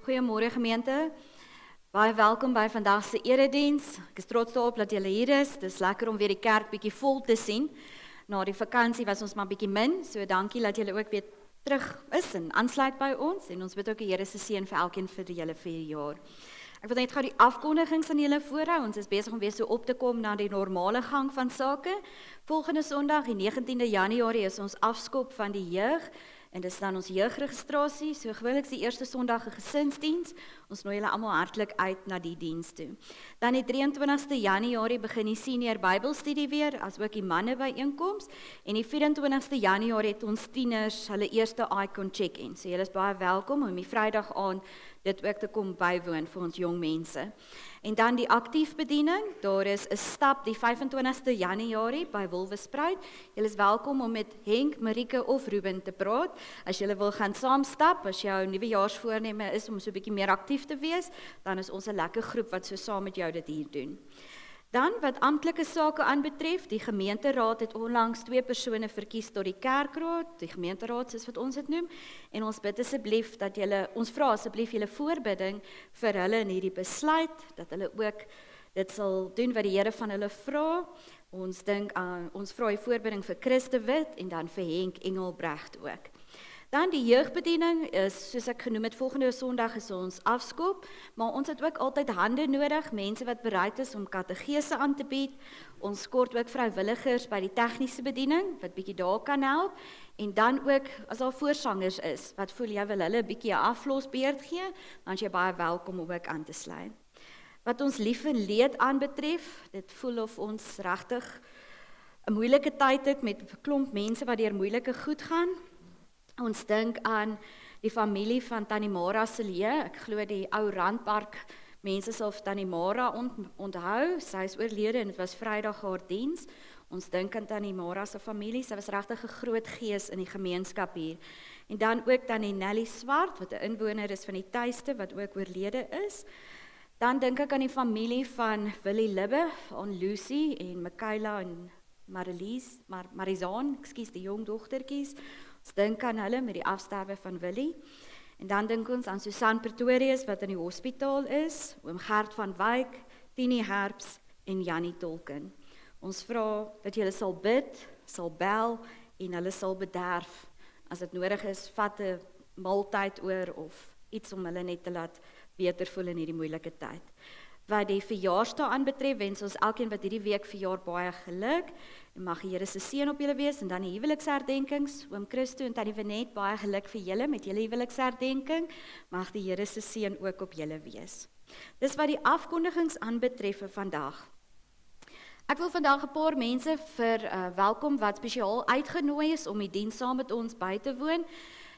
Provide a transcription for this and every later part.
Goeiemôre gemeente. Baie welkom by vandag se erediens. Ek is trots daarop dat julle hier is. Dis lekker om weer die kerk bietjie vol te sien. Na die vakansie was ons maar bietjie min, so dankie dat julle ook weer terug is en aansluit by ons en ons bid ook die Here se seën vir elkeen vir die hele 4 jaar. Ek wil net gou die afkondigings aan julle voorhou. Ons is besig om weer so op te kom na die normale gang van sake. Volgende Sondag, die 19de Januarie, is ons afskop van die jeug. En dis dan ons jeugregistrasie, so gewoonlik is die eerste Sondag 'n gesinsdiens. Ons nooi julle almal hartlik uit na die diens toe. Dan die 23ste Januarie begin die senior Bybelstudie weer, as ook die manne byeenkoms. En die 24ste Januarie het ons tieners hulle eerste Icon check-in. So julle is baie welkom om die Vrydag aand dit ook te kom bywoon vir ons jong mense. En dan die aktiefbediening, daar is 'n stap die 25ste Januarie by Wolwespruit. Julle is welkom om met Henk, Marike of Ruben te praat. As julle wil gaan saam stap, as jou nuwejaarsvoorneme is om so 'n bietjie meer aktief te wees, dan is ons 'n lekker groep wat so saam met jou dit hier doen. Dan wat amptelike sake aanbetref, die gemeenteraad het onlangs 2 persone verkies tot die kerkraad, die gemeenteraad soos wat ons dit noem, en ons bid asseblief dat ons vra asseblief julle voorbidding vir hulle in hierdie besluit, dat hulle ook dit sal doen wat die Here van hulle vra. Ons vra die voorbidding vir Chris de Wit en dan vir Henk Engelbrecht ook. Dan die jeugbediening is, soos ek genoem het, volgende Sondag is ons afskop, maar ons het ook altyd hande nodig, mense wat bereid is om kategese aan te bied. Ons kort ook vrywilligers by die tegniese bediening, wat bietjie daar kan help, en dan ook, as daar voorsangers is, wat voel jy wil hulle bietjie 'n aflosbeurt gee, dan is jy baie welkom om ook aan te sluit. Wat ons lief en leed aanbetref, dit voel of ons regtig 'n moeilike tyd het met 'n klomp mense wat deur moeilike goed gaan. Ons dink aan die familie van Tannie Mara Celie. Ek glo die ou Randpark mense sal Tannie Mara onthou. Sy is oorlede en dit was Vrydag haar diens. Ons dink aan Tannie Mara se familie. Sy was regtig 'n groot gees in die gemeenskap hier. En dan ook Tannie Nelly Swart wat 'n inwoner is van die Tuiste wat ook oorlede is. Dan dink ek aan die familie van Willie Libbe, aan Lucy en Michaela en Marizaan, die jong dogtertjies. Ons dink aan hulle met die afsterwe van Willie. En dan dink ons aan Susan Pretorius wat in die hospitaal is, oom Gert van Wyk, Tini Herbs en Jannie Tolken. Ons vra dat julle sal bid, sal bel en hulle sal bederf. As dit nodig is, vat 'n maaltyd oor of iets om hulle net te laat beter voel in hierdie moeilike tyd. Wat die verjaarsdae aanbetref, wens ons elkeen wat hierdie week verjaar baie geluk en mag die Here se seën op julle wees. En dan die huweliksherdenkings, oom Christo en tannie Venet, baie geluk vir julle met julle huweliksherdenking. Mag die Here se seën ook op julle wees. Dis wat die afkondigings aanbetref vir vandag. Ek wil vandag 'n paar mense welkom wat spesiaal uitgenooi is om die diens saam met ons by te woon.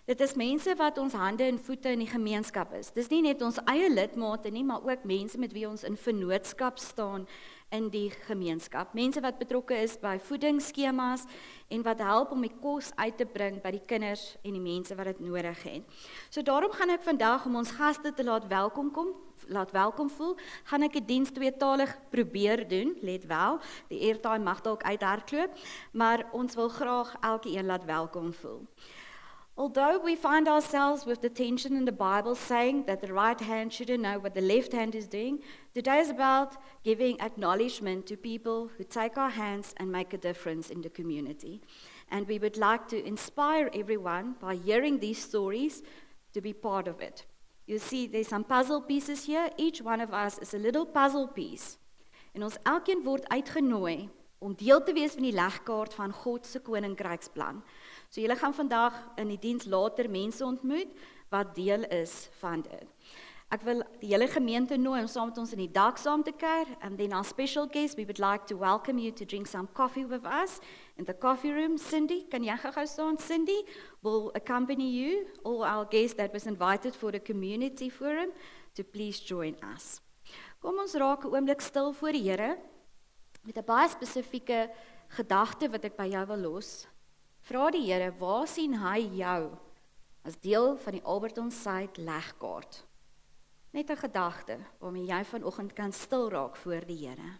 Dit is mense wat ons hande en voete in die gemeenskap is. Dis nie net ons eie lidmate nie, maar ook mense met wie ons in vennootskap staan in die gemeenskap. Mense wat betrokke is by voedingsskemas en wat help om die kos uit te bring by die kinders en die mense wat dit nodig het. So daarom gaan ek vandag, om ons gaste te laat welkom voel, gaan ek die diens tweetalig probeer doen, let wel, die airtime mag dalk uithardloop, maar ons wil graag elkeen laat welkom voel. Although we find ourselves with the tension in the Bible saying that the right hand shouldn't know what the left hand is doing, today is about giving acknowledgement to people who take our hands and make a difference in the community. And we would like to inspire everyone by hearing these stories to be part of it. You see, there's some puzzle pieces here. Each one of us is a little puzzle piece. En ons elkeen word uitgenooi om deel te wees van die legkaart van God se koninkryksplan. So julle gaan vandag in die diens later mense ontmoet wat deel is van dit. Ek wil die hele gemeente nooi om saam met ons in die dak saam te kuier, and then our special guest, we would like to welcome you to drink some coffee with us in the coffee room. Cindy, kan jy gou staan? Cindy will accompany you, all our guests that was invited for the community forum, to please join us. Kom ons raak 'n oomblik stil voor die Here met 'n baie spesifieke gedagte wat ek by jou wil los. Vra die Here, waar sien hy jou as deel van die Alberton Side legkaart? Net 'n gedagte waarmee jy vanoggend kan stil raak voor die Here.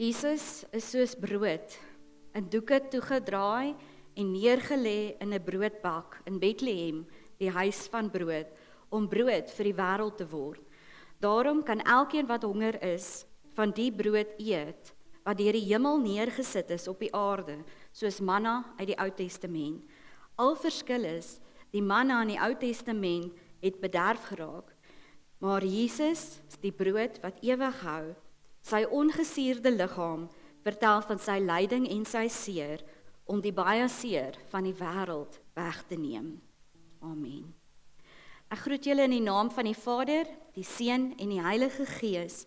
Jesus is soos brood, in doeke toegedraai en neergelê in 'n broodbak in Bethlehem, die huis van brood, om brood vir die wêreld te word. Daarom kan elkeen wat honger is, van die brood eet, wat deur die hemel neergesit is op die aarde, soos manna uit die Ou Testament. Al verskil is, die manna in die Ou Testament het bederf geraak, maar Jesus is die brood wat ewig hou. Sy ongesuurde liggaam vertel van sy lyding en sy seer, om die baie seer van die wêreld weg te neem. Amen. Ek groet julle in die naam van die Vader, die Seun en die Heilige Gees.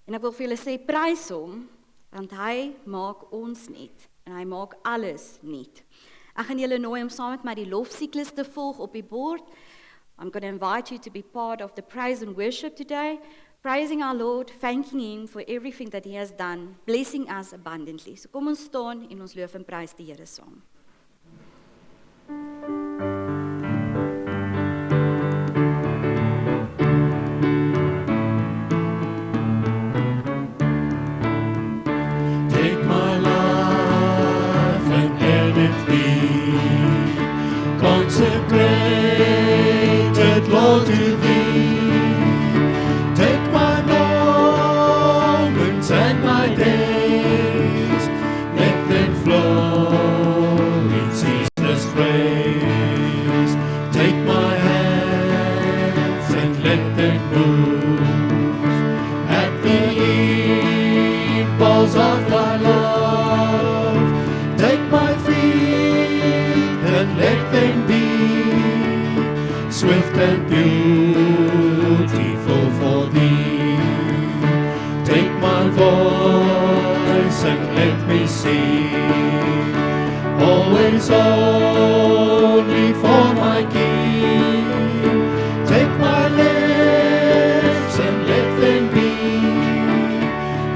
En ek wil vir julle sê, prys hom, want hy maak ons nuut en hy maak alles nuut. Ek gaan julle nooi om saam met my die lofsiklus te volg op die bord. I'm going to invite you to be part of the praise and worship today, praising our Lord, thanking him for everything that he has done, blessing us abundantly. So kom ons staan en ons loof en prys die Here saam. Take my life and let it be consecrated, Lord, to thee. Take my moments and my days, let them flow in ceaseless praise. Take my hands and let them move at the impulse of thy love. Take my feet and let them be swift and beautiful for thee. Take my voice and let me sing, always only for my King. Take my lips and let them be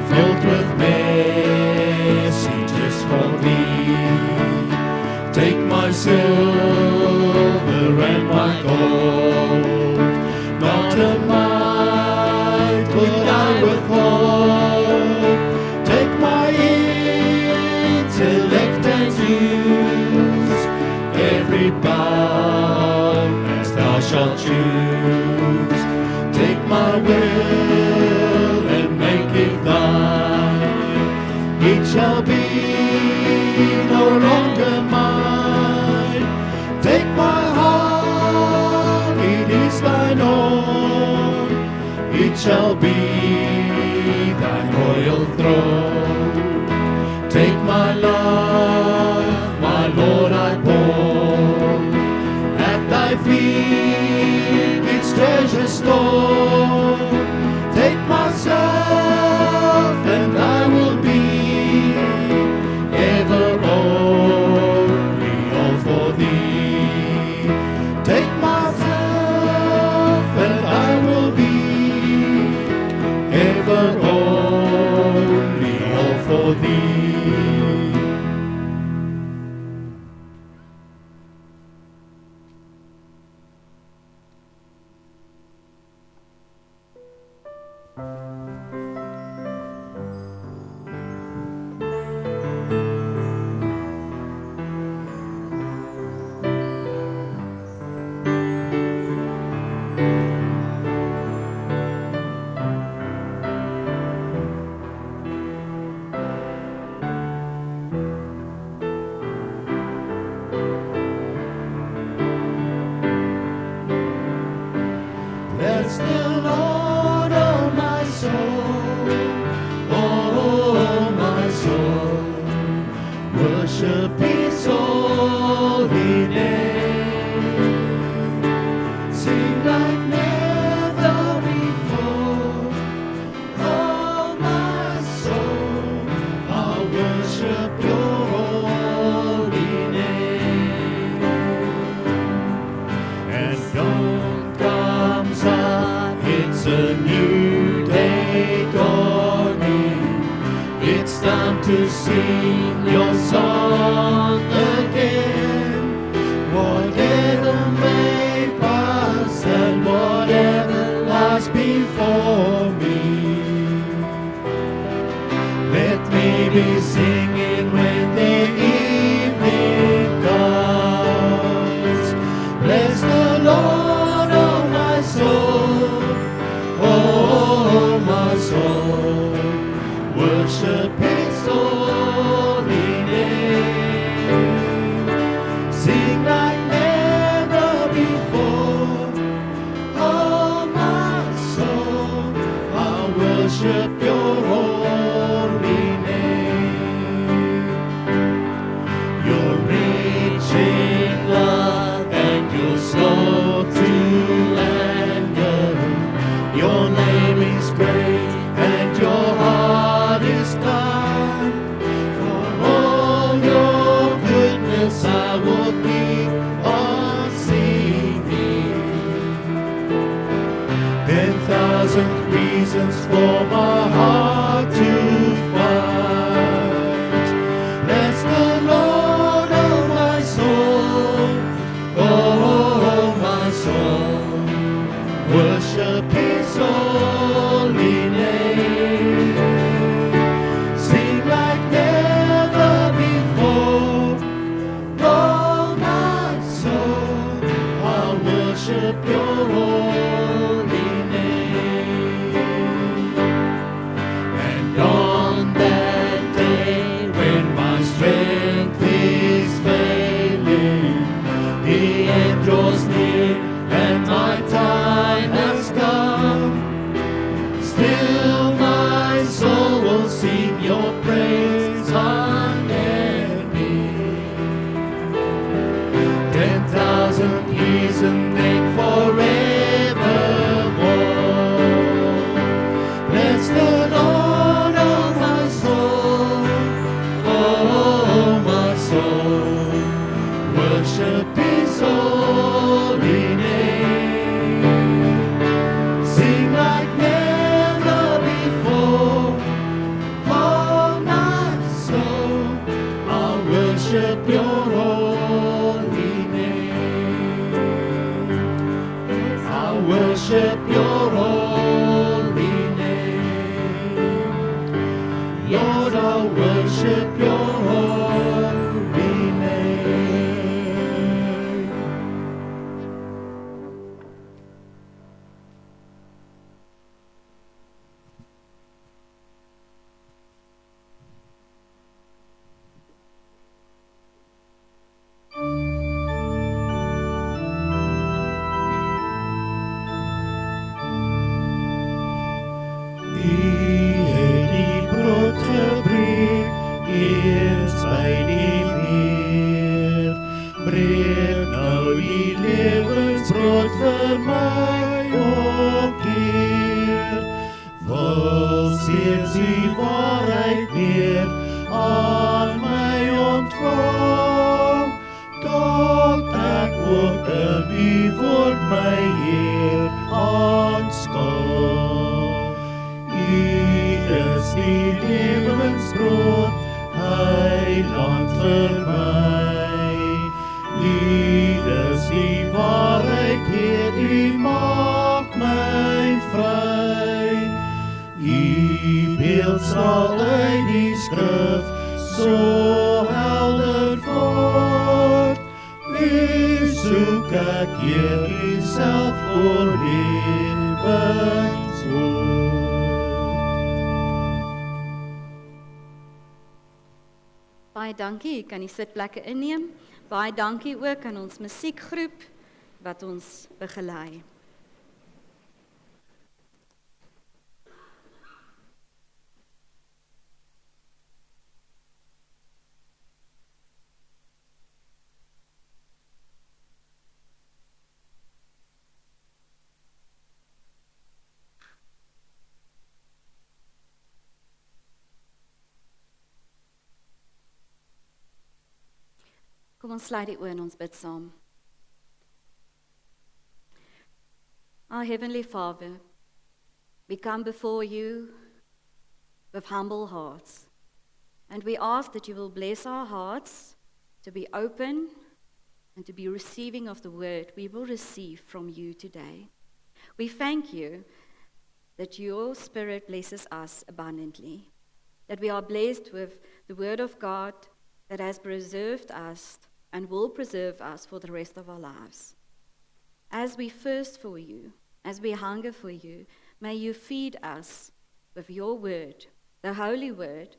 filled with messages from thee. Take my silver and my gold, not a mite will I withhold. Take my intellect and use every bound as thou shalt choose. Take my will and make it thine. It shall be no longer mine. Take my heart, it is thine own. It shall be thy royal throne. Take my life, my Lord, I pour at thy feet, its treasure store. Take myself, and I will be ever only all for thee. Take myself, and I will be worship your holy name. And on that day when my strength is failing, the end draws near and my time has come, still my soul will sing your praise unending. 10,000 years and then forevermore. Bless the Lord, oh my soul, oh my soul, worship His holy name. Sing like never before, oh my soul, I'll worship your holy name. I'll worship your holy name. Lord, I'll worship your holy name. Die brood gebreek, eers by die Heer. Breek nou die lewensbrood vir my omkeer. Wil steeds die waarheid weer aan my ontvang, tot ek ook in die woord my Heer aanskou. U is die lewensbrood, Heiland vir my. U is die waarheid, Heer, U maak my vry. U beeld sal uit die skrif so helder word. U soek ek Heer, U self oor lewenswoord. Baie dankie, jy kan die sitplekke inneem. Baie dankie ook aan ons musiekgroep wat ons begelei. Kom ons sluit die oë en ons bid saam. Our Heavenly Father, we come before you with humble hearts, and we ask that you will bless our hearts to be open and to be receiving of the word we will receive from you today. We thank you that your Spirit blesses us abundantly, that we are blessed with the word of God that has preserved us and will preserve us for the rest of our lives. As we thirst for you, as we hunger for you, may you feed us with your word, the holy word,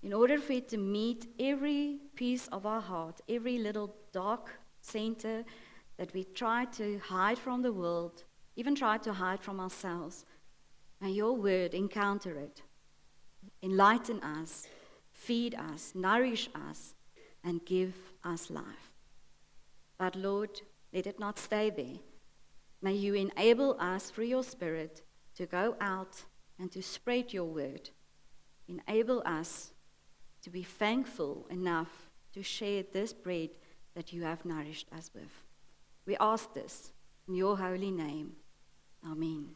in order for it to meet every piece of our heart, every little dark center that we try to hide from the world, even try to hide from ourselves. May your word encounter it, enlighten us, feed us, nourish us, and give us life. But Lord, let it not stay there. May you enable us through your Spirit to go out and to spread your word. Enable us to be thankful enough to share this bread that you have nourished us with. We ask this in your holy name. Amen.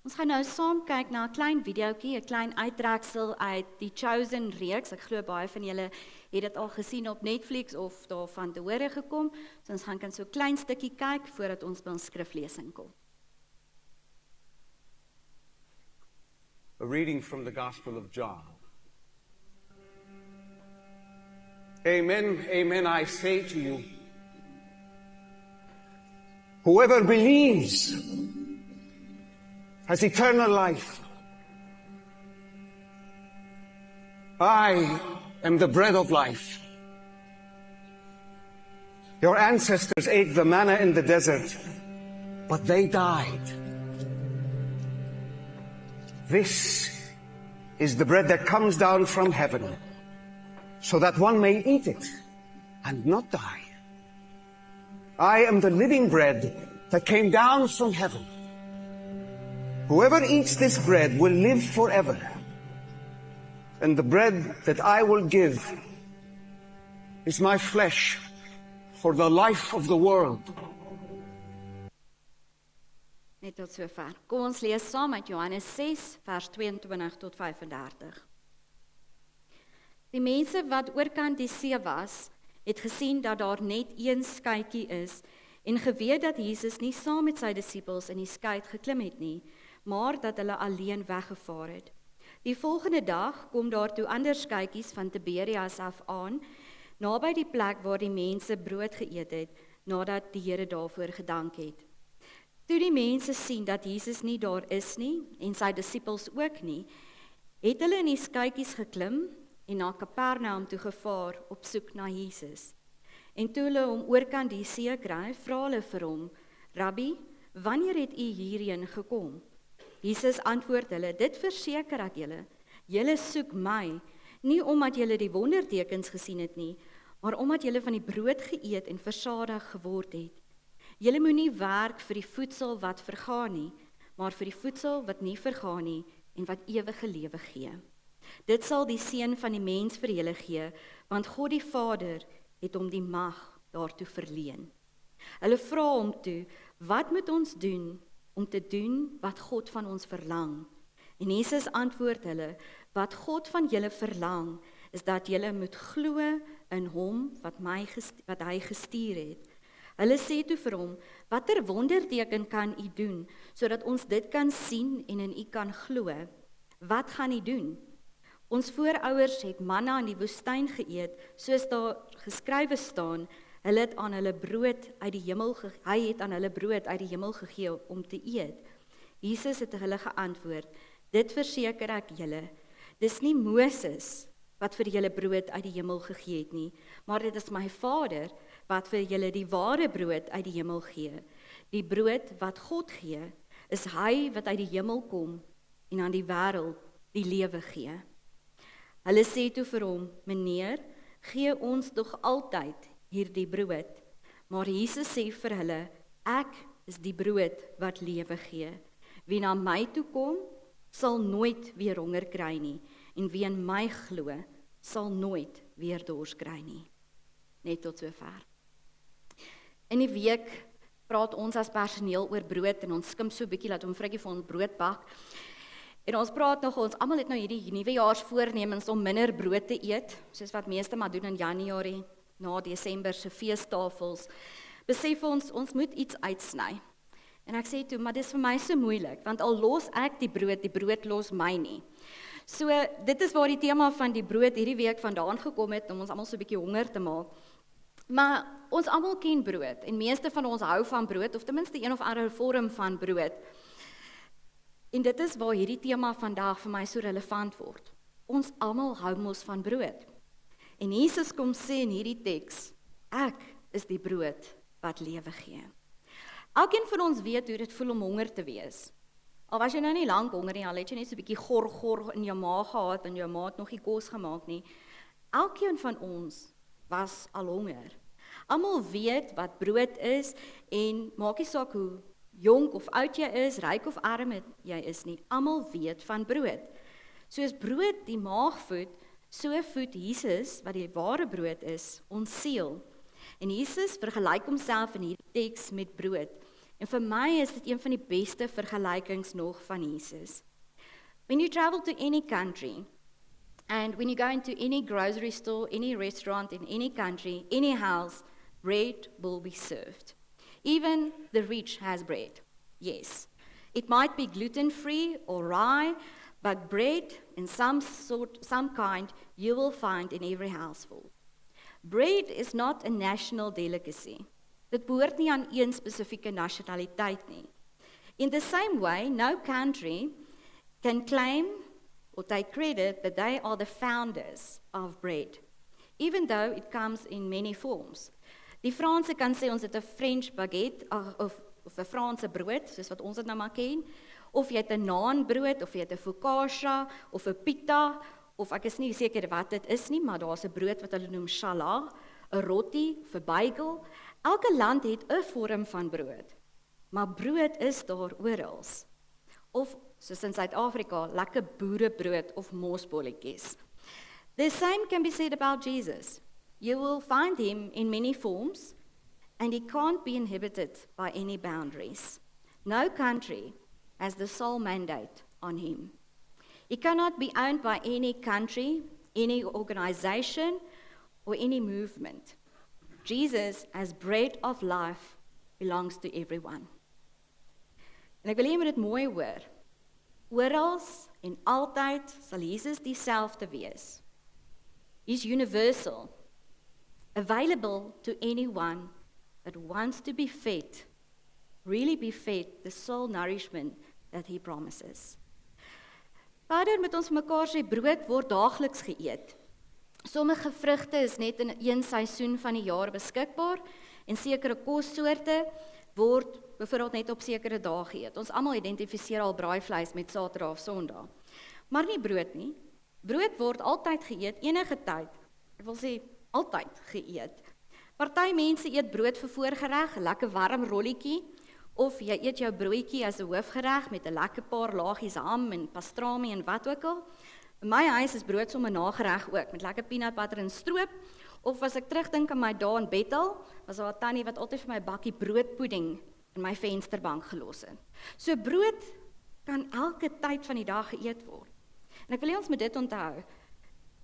Ons gaan nou saam kyk na 'n klein videoetjie, 'n klein uittreksel uit die Chosen reeks. Ek glo baie van julle het dit al gesien op Netflix of daarvan te hore gekom. So ons gaan so 'n klein stukkie kyk voordat ons by ons skriflesing kom. A reading from the Gospel of John. Amen, amen, I say to you, Whoever believes has eternal life. I am the bread of life. Your ancestors ate the manna in the desert, but they died. This is the bread that comes down from heaven, so that one may eat it and not die. I am the living bread that came down from heaven. Whoever eats this bread will live forever. And the bread that I will give is my flesh for the life of the world. Net tot sover. Kom ons lees saam uit Johannes 6 vers 22 tot 35. Die mense wat oorkant die see was, het gesien dat daar net een skuitjie is en geweet dat Jesus nie saam met sy disippels in die skuit geklim het nie, maar dat hulle alleen weggevaar het. Die volgende dag kom daar toe ander skuitjies van Tiberias af aan, naby die plek waar die mense brood geëet het, nadat die Here daarvoor gedank het. Toe die mense sien dat Jesus nie daar is nie, en sy disippels ook nie, het hulle in die skuitjies geklim en na Kapernaum toe gevaar op soek na Jesus. En toe hulle hom oorkant die see kry, vra hulle vir hom, Rabbi, wanneer het u hierheen gekom? Jesus antwoord hulle, dit verseker ek julle, julle soek my, nie omdat julle die wondertekens gesien het nie, maar omdat julle van die brood geëet en versadig geword het. Julle moenie werk vir die voedsel wat vergaan nie, maar vir die voedsel wat nie vergaan nie en wat ewige lewe gee. Dit sal die Seun van die mens vir julle gee, want God die Vader het hom die mag daartoe verleen. Hulle vra hom toe, wat moet ons doen om te doen wat God van ons verlang? En Jesus antwoord hulle, wat God van julle verlang, is dat julle moet glo in hom wat hy gestuur het. Hulle sê toe vir hom, watter wonderteken kan u doen, sodat ons dit kan sien en in u kan glo? Wat gaan u doen? Ons voorouers het manna in die woestyn geëet, soos daar geskrywe staan, hy het aan hulle brood uit die hemel gegee om te eet. Jesus het hulle geantwoord, dit verseker ek julle, dis nie Moses wat vir julle brood uit die hemel gegee het nie, maar dit is my Vader wat vir julle die ware brood uit die hemel gee. Die brood wat God gee, is hy wat uit die hemel kom en aan die wêreld die lewe gee. Hulle sê toe vir hom, meneer, gee ons tog altyd hierdie brood. Maar Jesus sê vir hulle, ek is die brood wat lewe gee. Wie na my toe kom, sal nooit weer honger kry nie, en wie in my glo, sal nooit weer dors kry nie. Net tot sover. In die week praat ons as personeel oor brood, en ons skim so 'n bietjie, laat hom Frikkie vir ons brood bak. En ons praat nog, ons almal het nou hierdie nuwejaarsvoornemens om minder brood te eet, soos wat meeste maar doen in Januarie, na Desember se feestafels. Besef ons moet iets uitsny. En ek sê toe, maar dis vir my so moeilik, want al los ek die brood los my nie. So, dit is waar die tema van die brood hierdie week vandaan gekom het, om ons almal so 'n bietjie honger te maak. Maar ons almal ken brood, en meeste van ons hou van brood, of ten minste een of ander vorm van brood. En dit is waar hierdie tema vandag vir my so relevant word. Ons almal hou mos van brood. En Jesus kom sê in hierdie teks, ek is die brood wat lewe gee. Elkeen van ons weet hoe dit voel om honger te wees. Al was jy nou nie lank honger nie, al het jy net so 'n bietjie gor in jou maag gehad, en jou ma het nog nie kos gemaak nie. Elkeen van ons was al honger. Almal weet wat brood is, en maak nie saak hoe jonk of oud jy is, ryk of arm jy is nie, almal weet van brood. Soos brood die maag voed, so voed Jesus, wat die ware brood is, ons siel. En Jesus vergelyk homself in hierdie teks met brood. En vir my is dit een van die beste vergelykings nog van Jesus. When you travel to any country, and when you go into any grocery store, any restaurant in any country, any house, bread will be served. Even the rich has bread, yes. It might be gluten-free or rye, but bread in some kind you will find in every household. Bread is not a national delicacy. Dit behoort nie aan een spesifieke nasionaliteit nie. In the same way, no country can claim or take credit that they are the founders of bread, even though it comes in many forms. Die Franse kan sê ons het 'n French baguette of 'n Franse brood, soos wat ons dit nou maar ken, of jy het 'n naanbrood, of jy het 'n focaccia, of 'n pita, of ek is nie seker wat dit is nie, maar daar's 'n brood wat hulle noem challah, 'n roti, of 'n bagel. Elke land het 'n vorm van brood, maar brood is daar oral. Of, soos in Suid-Afrika, lekker boerebrood of mosbolletjies. The same can be said about Jesus. You will find him in many forms, and he can't be inhibited by any boundaries. No country has the sole mandate on him. He cannot be owned by any country, any organization, or any movement. Jesus, as bread of life, belongs to everyone. En ek wil hê jy moet dit mooi hoor. Oral en altyd sal Jesus dieselfde wees. He's universal, available to anyone that wants to be fed, really be fed the soul nourishment that he promises. Verder moet ons mekaar sê brood word daagliks geëet. Sommige vrugte is net in een seisoen van die jaar beskikbaar en sekere kossoorte word byvoorbeeld net op sekere dae geëet. Ons almal identifiseer al braaivleis met Saterdag of Sondag. Maar nie brood nie. Brood word altyd geëet, enige tyd. Ek wil sê altyd geëet. Party mense eet brood vir voorgereg, 'n lekker warm rolletjie, of jy eet jou broodjie as 'n hoofgereg met 'n lekker paar laagies ham en pastrami en wat ook al. In my huis is brood sommer nagereg ook, met lekker peanut butter en stroop. Of as ek terugdink aan my dae in Bethel, was daar 'n tannie wat altyd vir my 'n bakkie broodpudding in my vensterbank gelos het. So brood kan elke tyd van die dag geëet word. En ek wil hê ons moet dit onthou.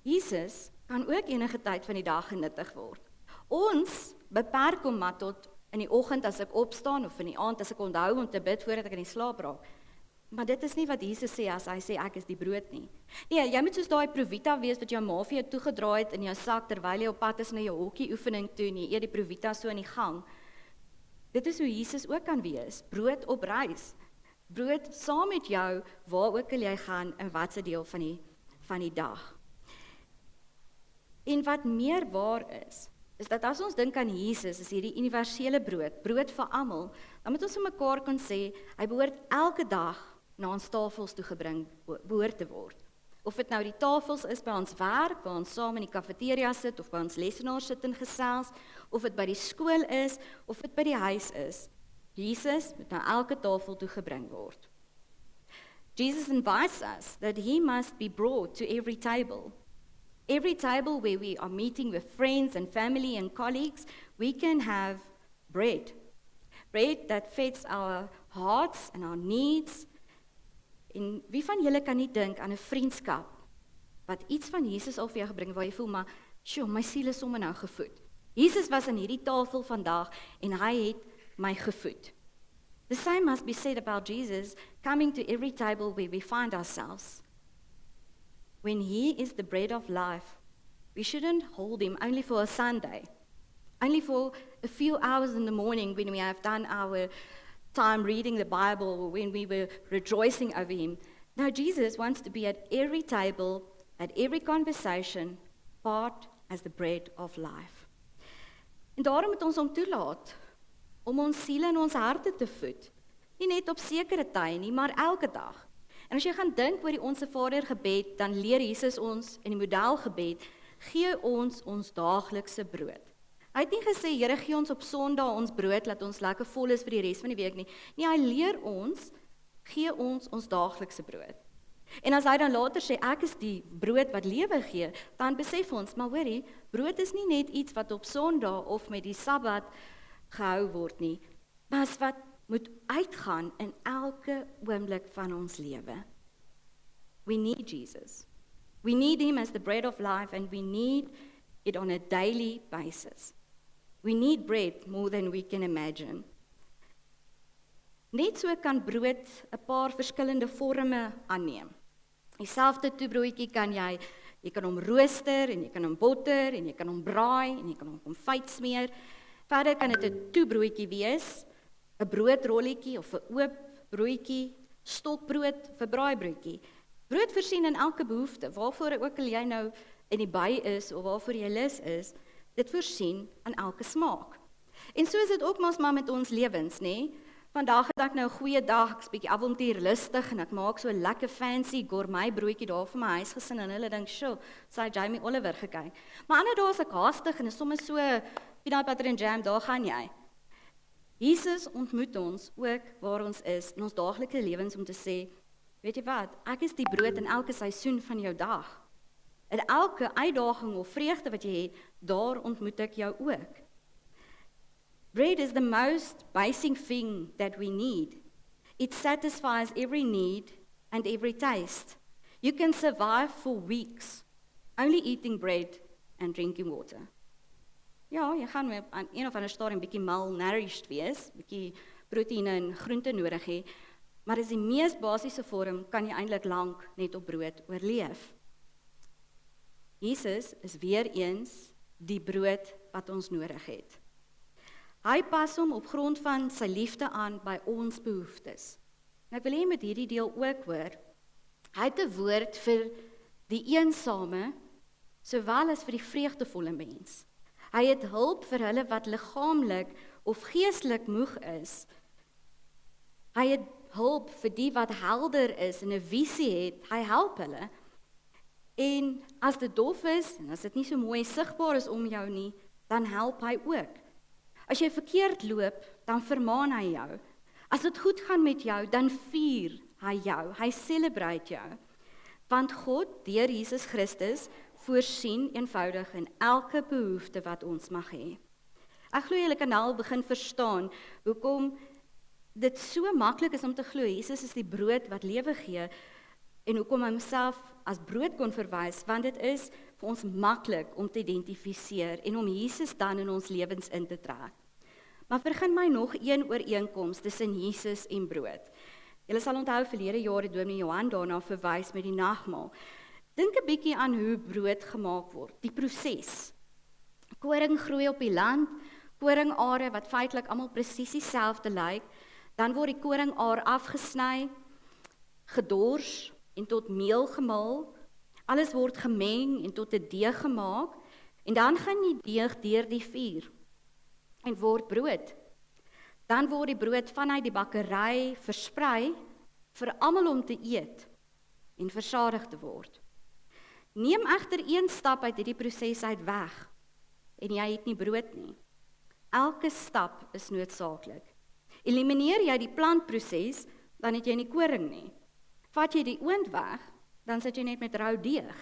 Jesus kan ook enige tyd van die dag genuttig word. Ons beperk hom maar tot in die oggend as ek opstaan of in die aand as ek onthou om te bid voordat ek in die slaap raak. Maar dit is nie wat Jesus sê as hy sê ek is die brood nie. Nee, jy moet soos daai Provita wees wat jou ma vir jou toegedraai het in jou sak terwyl jy op pad is na jou hokkie oefening toe en jy eet die Provita so in die gang. Dit is hoe Jesus ook kan wees, brood op reis. Brood saam met jou waar ook al jy gaan in watse deel van die dag. En wat meer waar is dat as ons dink aan Jesus, is hierdie universele brood vir almal, dan moet ons vir mekaar kan sê, hy behoort elke dag na ons tafels toe gebring behoort te word. Of dit nou die tafels is by ons werk, waar ons saam in die kafeteria sit, of by ons lesenaar sit en gesels, of dit by die skool is, of dit by die huis is. Jesus moet na elke tafel toe gebring word. Jesus invites us that he must be brought to every table. Every table where we are meeting with friends and family and colleagues, we can have bread. Bread that feeds our hearts and our needs. En wie van julle kan nie dink aan 'n vriendskap wat iets van Jesus al vir jou gebring waar jy voel maar, "Sjoe, my siel is sommer nou gevoed." Jesus was aan hierdie tafel vandag en hy het my gevoed. The same must be said about Jesus coming to every table where we find ourselves. When he is the bread of life, we shouldn't hold him only for a Sunday, only for a few hours in the morning when we have done our time reading the Bible or when we were rejoicing over him. No, Jesus wants to be at every table, at every conversation, part as the bread of life. En daarom moet ons hom toelaat om ons siele en ons harte te voed. Nie net op sekere tye nie, maar elke dag. En as jy gaan dink oor die Onse Vader gebed, dan leer Jesus ons in die modelgebed, gee ons daaglikse brood. Hy het nie gesê, Here, gee ons op Sondag ons brood, laat ons lekker vol is vir die res van die week nie. Nee, hy leer ons, gee ons daaglikse brood. En as hy dan later sê, ek is die brood wat lewe gee, dan besef ons, maar hoorie, brood is nie net iets wat op Sondag of met die Sabbat gehou word nie, maar wat moet uitgaan in elke oomblik van ons lewe. We need Jesus. We need him as the bread of life and we need it on a daily basis. We need bread more than we can imagine. Net so kan brood 'n paar verskillende forme aanneem. Dieselfde toebroodjie kan jy kan hom rooster en jy kan hom botter en jy kan hom braai en jy kan hom konfyt smeer. Verder kan dit 'n toebroodjie wees, 'n broodrolletjie of 'n oop broodjie, stokbrood of 'n braaibroodjie. Brood voorsien in elke behoefte, waarvoor ook al jy nou in die by is of waarvoor jy lus is, dit voorsien aan elke smaak. En so is dit ook mos maar met ons lewens, nê? Vandag het ek nou 'n goeie dag, ek's bietjie avontuurlustig en ek maak so 'n lekker fancy gourmet broodjie daar vir my huisgesin en hulle dink, "Sjoe, sy Jamie Oliver gekyk." Maar ander dae is ek haastig en is sommer so peanut butter and jam, daar gaan jy. Jesus ontmoet ons ook waar ons is in ons daaglikse lewens om te sê, weet jy wat, ek is die brood in elke seisoen van jou dag. In elke uitdaging of vreugde wat jy het, daar ontmoet ek jou ook. Bread is the most basic thing that we need. It satisfies every need and every taste. You can survive for weeks only eating bread and drinking water. Ja, jy gaan aan een of ander stadium bietjie malnourished wees, bietjie proteïene en groente nodig hê, maar is die mees basiese vorm kan jy eintlik lank net op brood oorleef. Jesus is weer eens die brood wat ons nodig het. Hy pas hom op grond van sy liefde aan by ons behoeftes. En ek wil hê jy moet hierdie deel ook hoor. Hy het 'n woord vir die eensame, sowel as vir die vreugdevolle mens. Hy het hulp vir hulle wat liggaamlik of geestelik moeg is. Hy het hulp vir die wat helder is en 'n visie het. Hy help hulle. En as dit dof is, en as dit nie so mooi sigbaar is om jou nie, dan help hy ook. As jy verkeerd loop, dan vermaan hy jou. As dit goed gaan met jou, dan vier hy jou. Hy celebrate jou. Want God, deur Jesus Christus, voorsien eenvoudig in elke behoefte wat ons mag hê. Ek glo julle kan nou begin verstaan hoekom dit so maklik is om te glo Jesus is die brood wat lewe gee en hoekom hy homself as brood kon verwys, want dit is vir ons maklik om te identifiseer en om Jesus dan in ons lewens in te trek. Maar begin my nog een ooreenkoms tussen Jesus en brood. Julle sal onthou verlede jaar het Dominee Johan daarna verwys met die nagmaal. Dink 'n bietjie aan hoe brood gemaak word, die proses. Koring groei op die land, koringare wat feitelik almal presies dieselfde lyk, dan word die koringaar afgesny, gedors en tot meel gemaal. Alles word gemeng en tot 'n deeg gemaak en dan gaan die deeg deur die vuur en word brood. Dan word die brood vanuit die bakkery versprei vir almal om te eet en versadig te word. Neem egter een stap uit hierdie proses uit weg en jy het nie brood nie. Elke stap is noodsaaklik. Elimineer jy die plantproses, dan het jy nie koring nie. Vat jy die oond weg, dan sit jy net met rou deeg.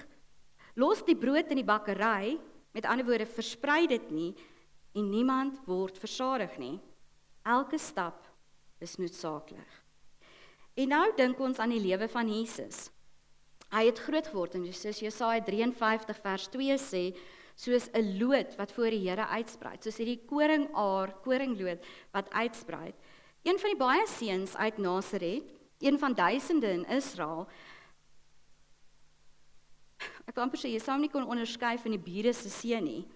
Los die brood in die bakkery, met ander woorde versprei dit nie en niemand word versadig nie. Elke stap is noodsaaklik. En nou dink ons aan die lewe van Jesus. Hy het groot geword en soos Jesaja 53 vers 2 sê, soos 'n loot wat voor die Here uitsprei, soos hierdie koringloot wat uitsprei. Een van die baie seuns uit Nasaret, een van duisende in Israel. Ek kan amper sê, jy sou hom nie kon onderskei van die bure se seun nie.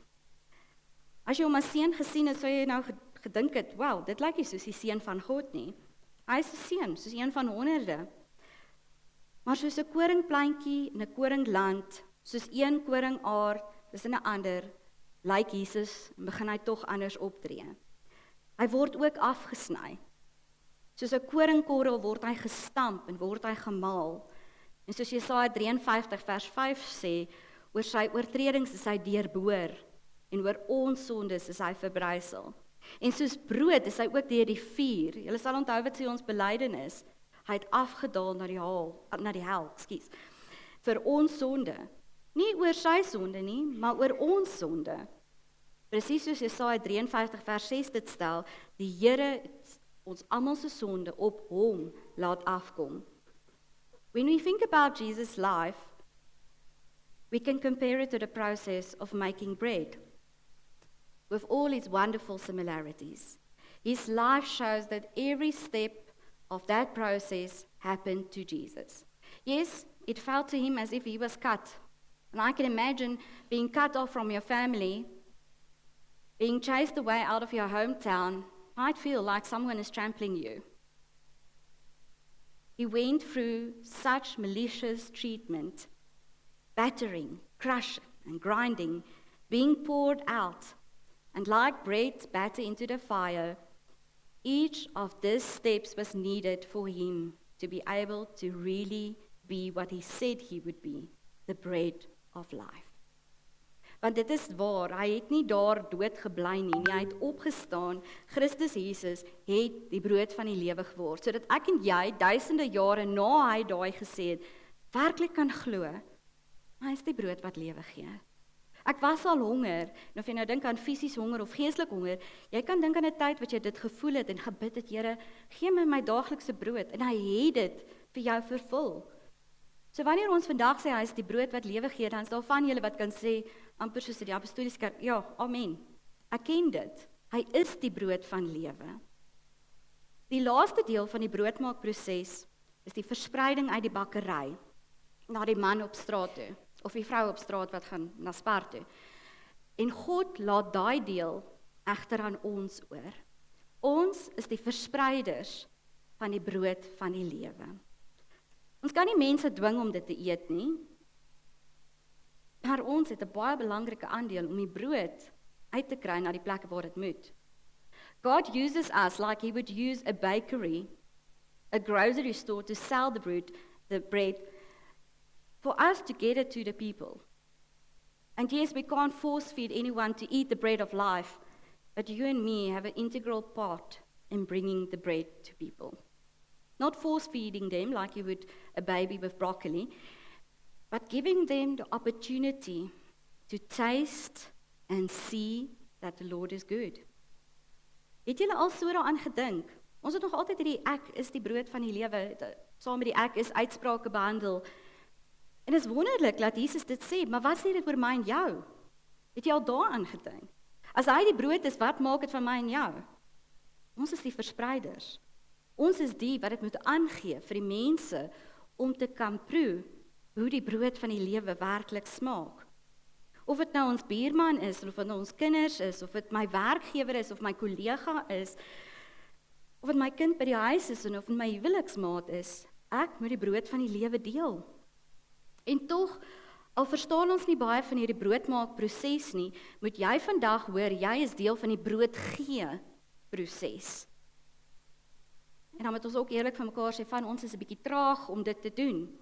As jy hom as seun gesien het, sou jy nou gedink het, wow, dit lyk nie soos die seun van God nie. Hy is 'n seun, soos een van honderde. Maar soos 'n koringplantjie in 'n koringland, soos een koringaar tussen 'n ander, lyk Jesus en begin hy tog anders optree. Hy word ook afgesny. Soos 'n koringkorrel word hy gestamp en word hy gemaal. En soos Jesaja 53 vers 5 sê, oor sy oortredings is hy deurboor en oor ons sondes is hy verbrysel. En soos brood is hy ook deur die vuur. Julle sal onthou wat sê ons belydenis. Hy het afgedaal na die hel, vir ons sonde. Nie oor sy sonde nie, maar oor ons sonde. Presies soos Jesaja 53 vers 6 dit stel, die Here het ons almal se sonde op hom laat afkom. When we think about Jesus' life, we can compare it to the process of making bread, with all its wonderful similarities. His life shows that every step of that process happened to Jesus. Yes, it felt to him as if he was cut. And I can imagine being cut off from your family Being chased away out of your hometown might feel like someone is trampling you. He went through such malicious treatment, battering, crushing, and grinding, being poured out, and like bread battered into the fire, each of these steps was needed for him to be able to really be what he said he would be, the bread of life. Want dit is waar, hy het nie daar dood gebly nie, hy het opgestaan, Christus Jesus het die brood van die lewe geword, sodat ek en jy duisende jare na hy daai gesê het, werklik kan glo, hy is die brood wat lewe gee. Ek was al honger, en of jy nou dink aan fisies honger of geestelik honger, jy kan dink aan 'n tyd wat jy dit gevoel het en gebid het, Here, gee my daaglikse brood, en hy het dit vir jou vervul. So wanneer ons vandag sê hy is die brood wat lewe gee, dan is daar van julle wat kan sê, amper soos die apostoliese kerk, ja, amen. Ek ken dit. Hy is die brood van lewe. Die laaste deel van die broodmaakproses is die verspreiding uit die bakkery na die man op straat toe, of die vrou op straat wat gaan na Spar toe. En God laat daai deel egter aan ons oor. Ons is die verspreiders van die brood van die lewe. Ons kan nie mense dwing om dit te eet nie, maar ons het 'n baie belangrike aandeel om die brood uit te kry na die plekke waar dit moet. God uses us like he would use a bakery, a grocery store to sell the bread, for us to get it to the people. And yes, we can't force feed anyone to eat the bread of life, but you and me have an integral part in bringing the bread to people. Not force feeding them like you would a baby with broccoli, but giving them the opportunity to taste and see that the Lord is good. Het julle al so daaraan gedink? Ons het nog altyd hierdie ek is die brood van die lewe, saam met die ek is uitsprake behandel. En is wonderlik dat Jesus dit sê, maar wat sê dit oor my en jou? Het jy al daaraan gedink? As hy die brood is, wat maak dit van my en jou? Ons is die verspreiders. Ons is die wat dit moet aangee vir die mense om te kan proe hoe die brood van die lewe werklik smaak. Of dit nou ons buurman is, of dit nou ons kinders is, of dit my werkgewer is, of my kollega is, of dit my kind by die huis is, en of dit my huweliksmaat is, ek moet die brood van die lewe deel. En tog, al verstaan ons nie baie van hierdie broodmaakproses nie, moet jy vandag hoor, jy is deel van die broodgee proses. En dan moet ons ook eerlik van mekaar sê, van ons is 'n bietjie traag om dit te doen.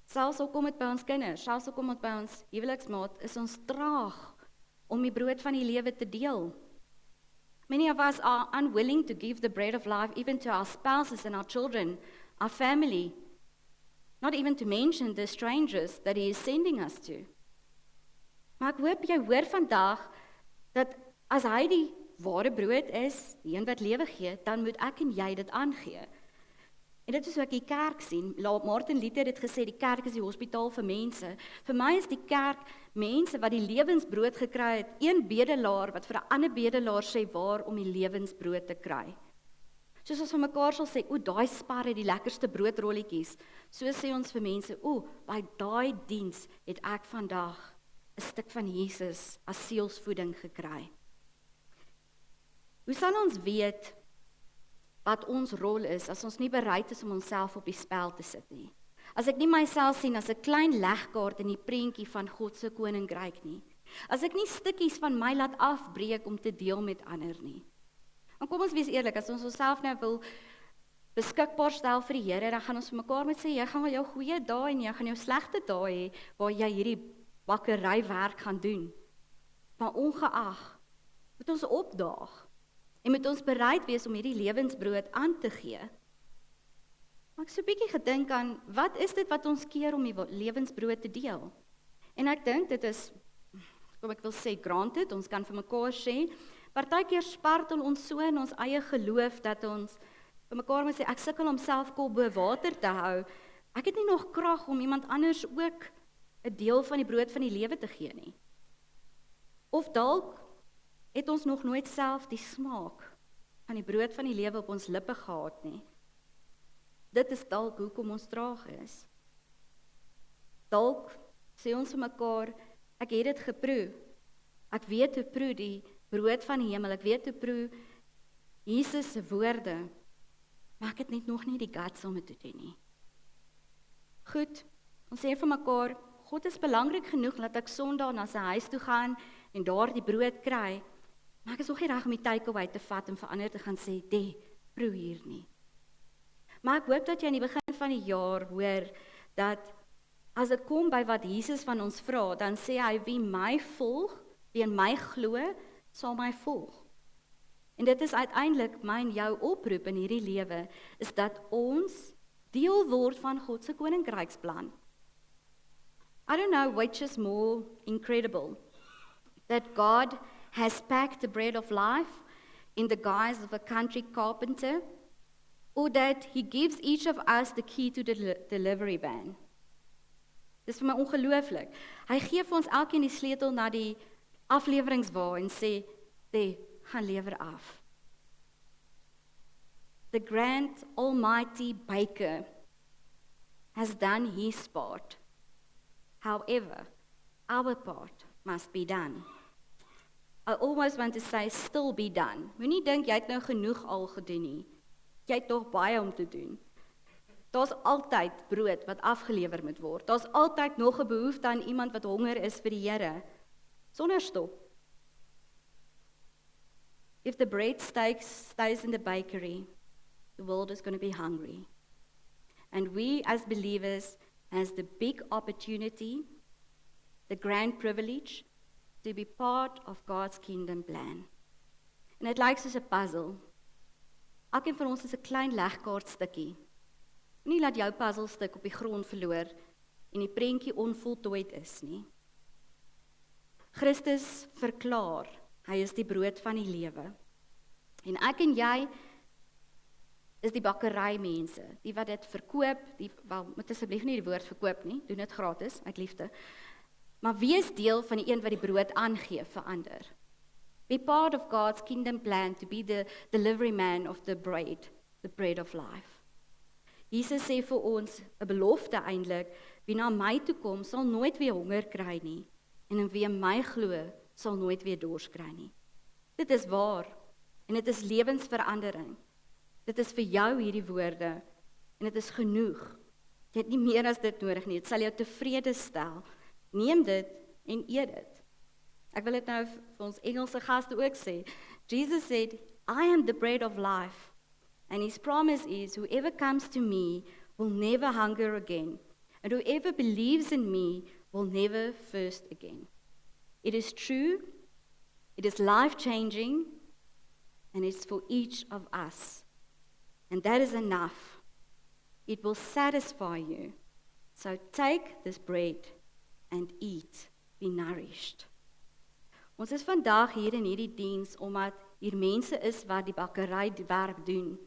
Selfs al kom dit by ons kinders, selfs al kom dit by ons huweliksmaat, is ons traag om die brood van die lewe te deel. Many of us are unwilling to give the bread of life even to our spouses and our children, our family, not even to mention the strangers that he is sending us to. Maar ek hoop jy hoor vandag, dat as hy die ware brood is, die een wat lewe gee, dan moet ek en jy dit aangee. En dit is hoe ek die kerk sien. Martin Luther het gesê, die kerk is die hospitaal vir mense. Vir my is die kerk mense wat die lewensbrood gekry het, een bedelaar wat vir 'n ander bedelaar sê waar om die lewensbrood te kry. Soos ons vir mekaar sal sê, daai Spar het die lekkerste broodrolletjies. So sê ons vir mense, by daai diens het ek vandag 'n stuk van Jesus as sielsvoeding gekry. Hoe sal ons weet wat ons rol is as ons nie bereid is om onsself op die spel te sit nie? As ek nie myself sien as 'n klein legkaart in die prentjie van God se koninkryk nie. As ek nie stukkies van my laat afbreek om te deel met ander nie. En kom ons wees eerlik, as ons onsself nou wil beskikbaar stel vir die Here, dan gaan ons vir mekaar met sê, jy gaan wel jou goeie dae en jy gaan jou slegte dae hê, waar jy hierdie bakkerywerk gaan doen. Maar ongeag, moet ons opdaag, en moet ons bereid wees om hierdie lewensbrood aan te gee. Maar ek so 'n bietjie gedink aan, wat is dit wat ons keer om die lewensbrood te deel? En ek dink dit is, kom ek wil sê, granted, ons kan vir mekaar sê, partykeer spartel ons so in ons eie geloof, dat ons vir mekaar moet sê, ek sukkel om self kop bo water te hou, ek het nie nog krag om iemand anders ook 'n deel van die brood van die lewe te gee nie. Of dalk het ons nog nooit self die smaak van die brood van die lewe op ons lippe gehad nie. Dit is dalk hoekom ons traag is. Dalk sê ons vir mekaar, ek het dit geproe, Ek weet hoe proe die brood van die hemel, ek weet hoe proe Jesus se woorde, maar ek het net nog nie die guts om dit te doen nie. Goed, ons sê vir mekaar, God is belangrik genoeg dat ek Sondag na sy huis toe gaan en daar die brood kry, maar ek is nog nie reg om die takeaway te vat en vir ander te gaan sê, proe hier nie. Maar ek hoop dat jy aan die begin van die jaar hoor, dat as dit kom by wat Jesus van ons vra, dan sê hy, wie my volg, wie in my glo, sal my volg. En dit is uiteindelik my en jou oproep in hierdie lewe, is dat ons deel word van God se koninkryksplan. I don't know which is more incredible, that God has packed the bread of life in the guise of a country carpenter, or that he gives each of us the key to the delivery van. Dis vir my ongelooflik. Hy gee vir ons elkeen die sleutel na die afleweringswa en sê, gaan lewer af. The grand almighty baker has done his part. However, our part must be done. I almost want to say, still be done. Moenie dink jy het nou genoeg al gedoen nie. Jy het nog baie om te doen. Daar's altyd brood wat afgelewer moet word. Daar's altyd nog 'n behoefte aan iemand wat honger is vir die Here. Sonder stop. If the bread stays in the bakery, the world is going to be hungry. And we as believers has the big opportunity, the grand privilege, to be part of God's kingdom plan. En dit lyk soos 'n puzzle. Elkeen van ons is 'n klein legkaartstukkie. Nie laat jou puzzelstuk op die grond verloor en die prentjie onvoltooid is nie. Christus verklaar, hy is die brood van die lewe. En ek en jy is die bakkerymense, die wat dit verkoop, moet asseblief nie die woord verkoop nie, doen dit gratis, uit liefde. Maar wees deel van die een wat die brood aangee vir ander. Be part of God's kingdom plan to be the delivery man of the bread of life. Jesus sê vir ons 'n belofte eintlik, wie na my toe kom, sal nooit weer honger kry nie, en in wie my glo, sal nooit weer dors kry nie. Dit is waar, en dit is lewensverandering. Dit is vir jou hierdie woorde, en dit is genoeg. Jy het nie meer as dit nodig nie, dit sal jou tevrede stel. Neem dit en eet dit. Ek wil dit nou vir ons Engelse gaste ook sê. Jesus said, I am the bread of life. And his promise is, whoever comes to me will never hunger again. And whoever believes in me will never thirst again. It is true, it is life-changing, and it's for each of us. And that is enough. It will satisfy you. So take this bread and eat, be nourished. Ons is vandag hier in hierdie diens, omdat hier mense is wat die bakkery die werk doen.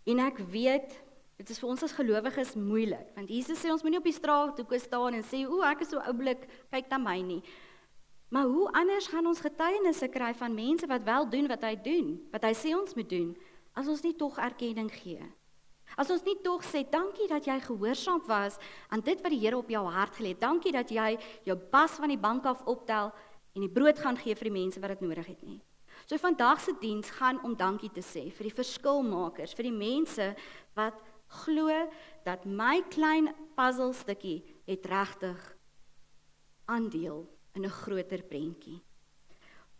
En ek weet, dit is vir ons as gelowiges moeilik, want Jesus sê ons moenie op die straathoeke staan en sê, ek is so oulik, kyk na my nie. Maar hoe anders gaan ons getuienisse kry van mense wat wel doen wat hy sê ons moet doen, as ons nie tog erkenning gee. As ons nie tog sê, dankie dat jy gehoorsaam was aan dit wat die Here op jou hart gelê het, dankie dat jy jou bas van die bank af optel en die brood gaan gee vir die mense wat dit nodig het nie. So vandag se diens gaan om dankie te sê vir die verskilmakers, vir die mense wat glo dat my klein puzzelstukkie het regtig aandeel in 'n groter prentjie.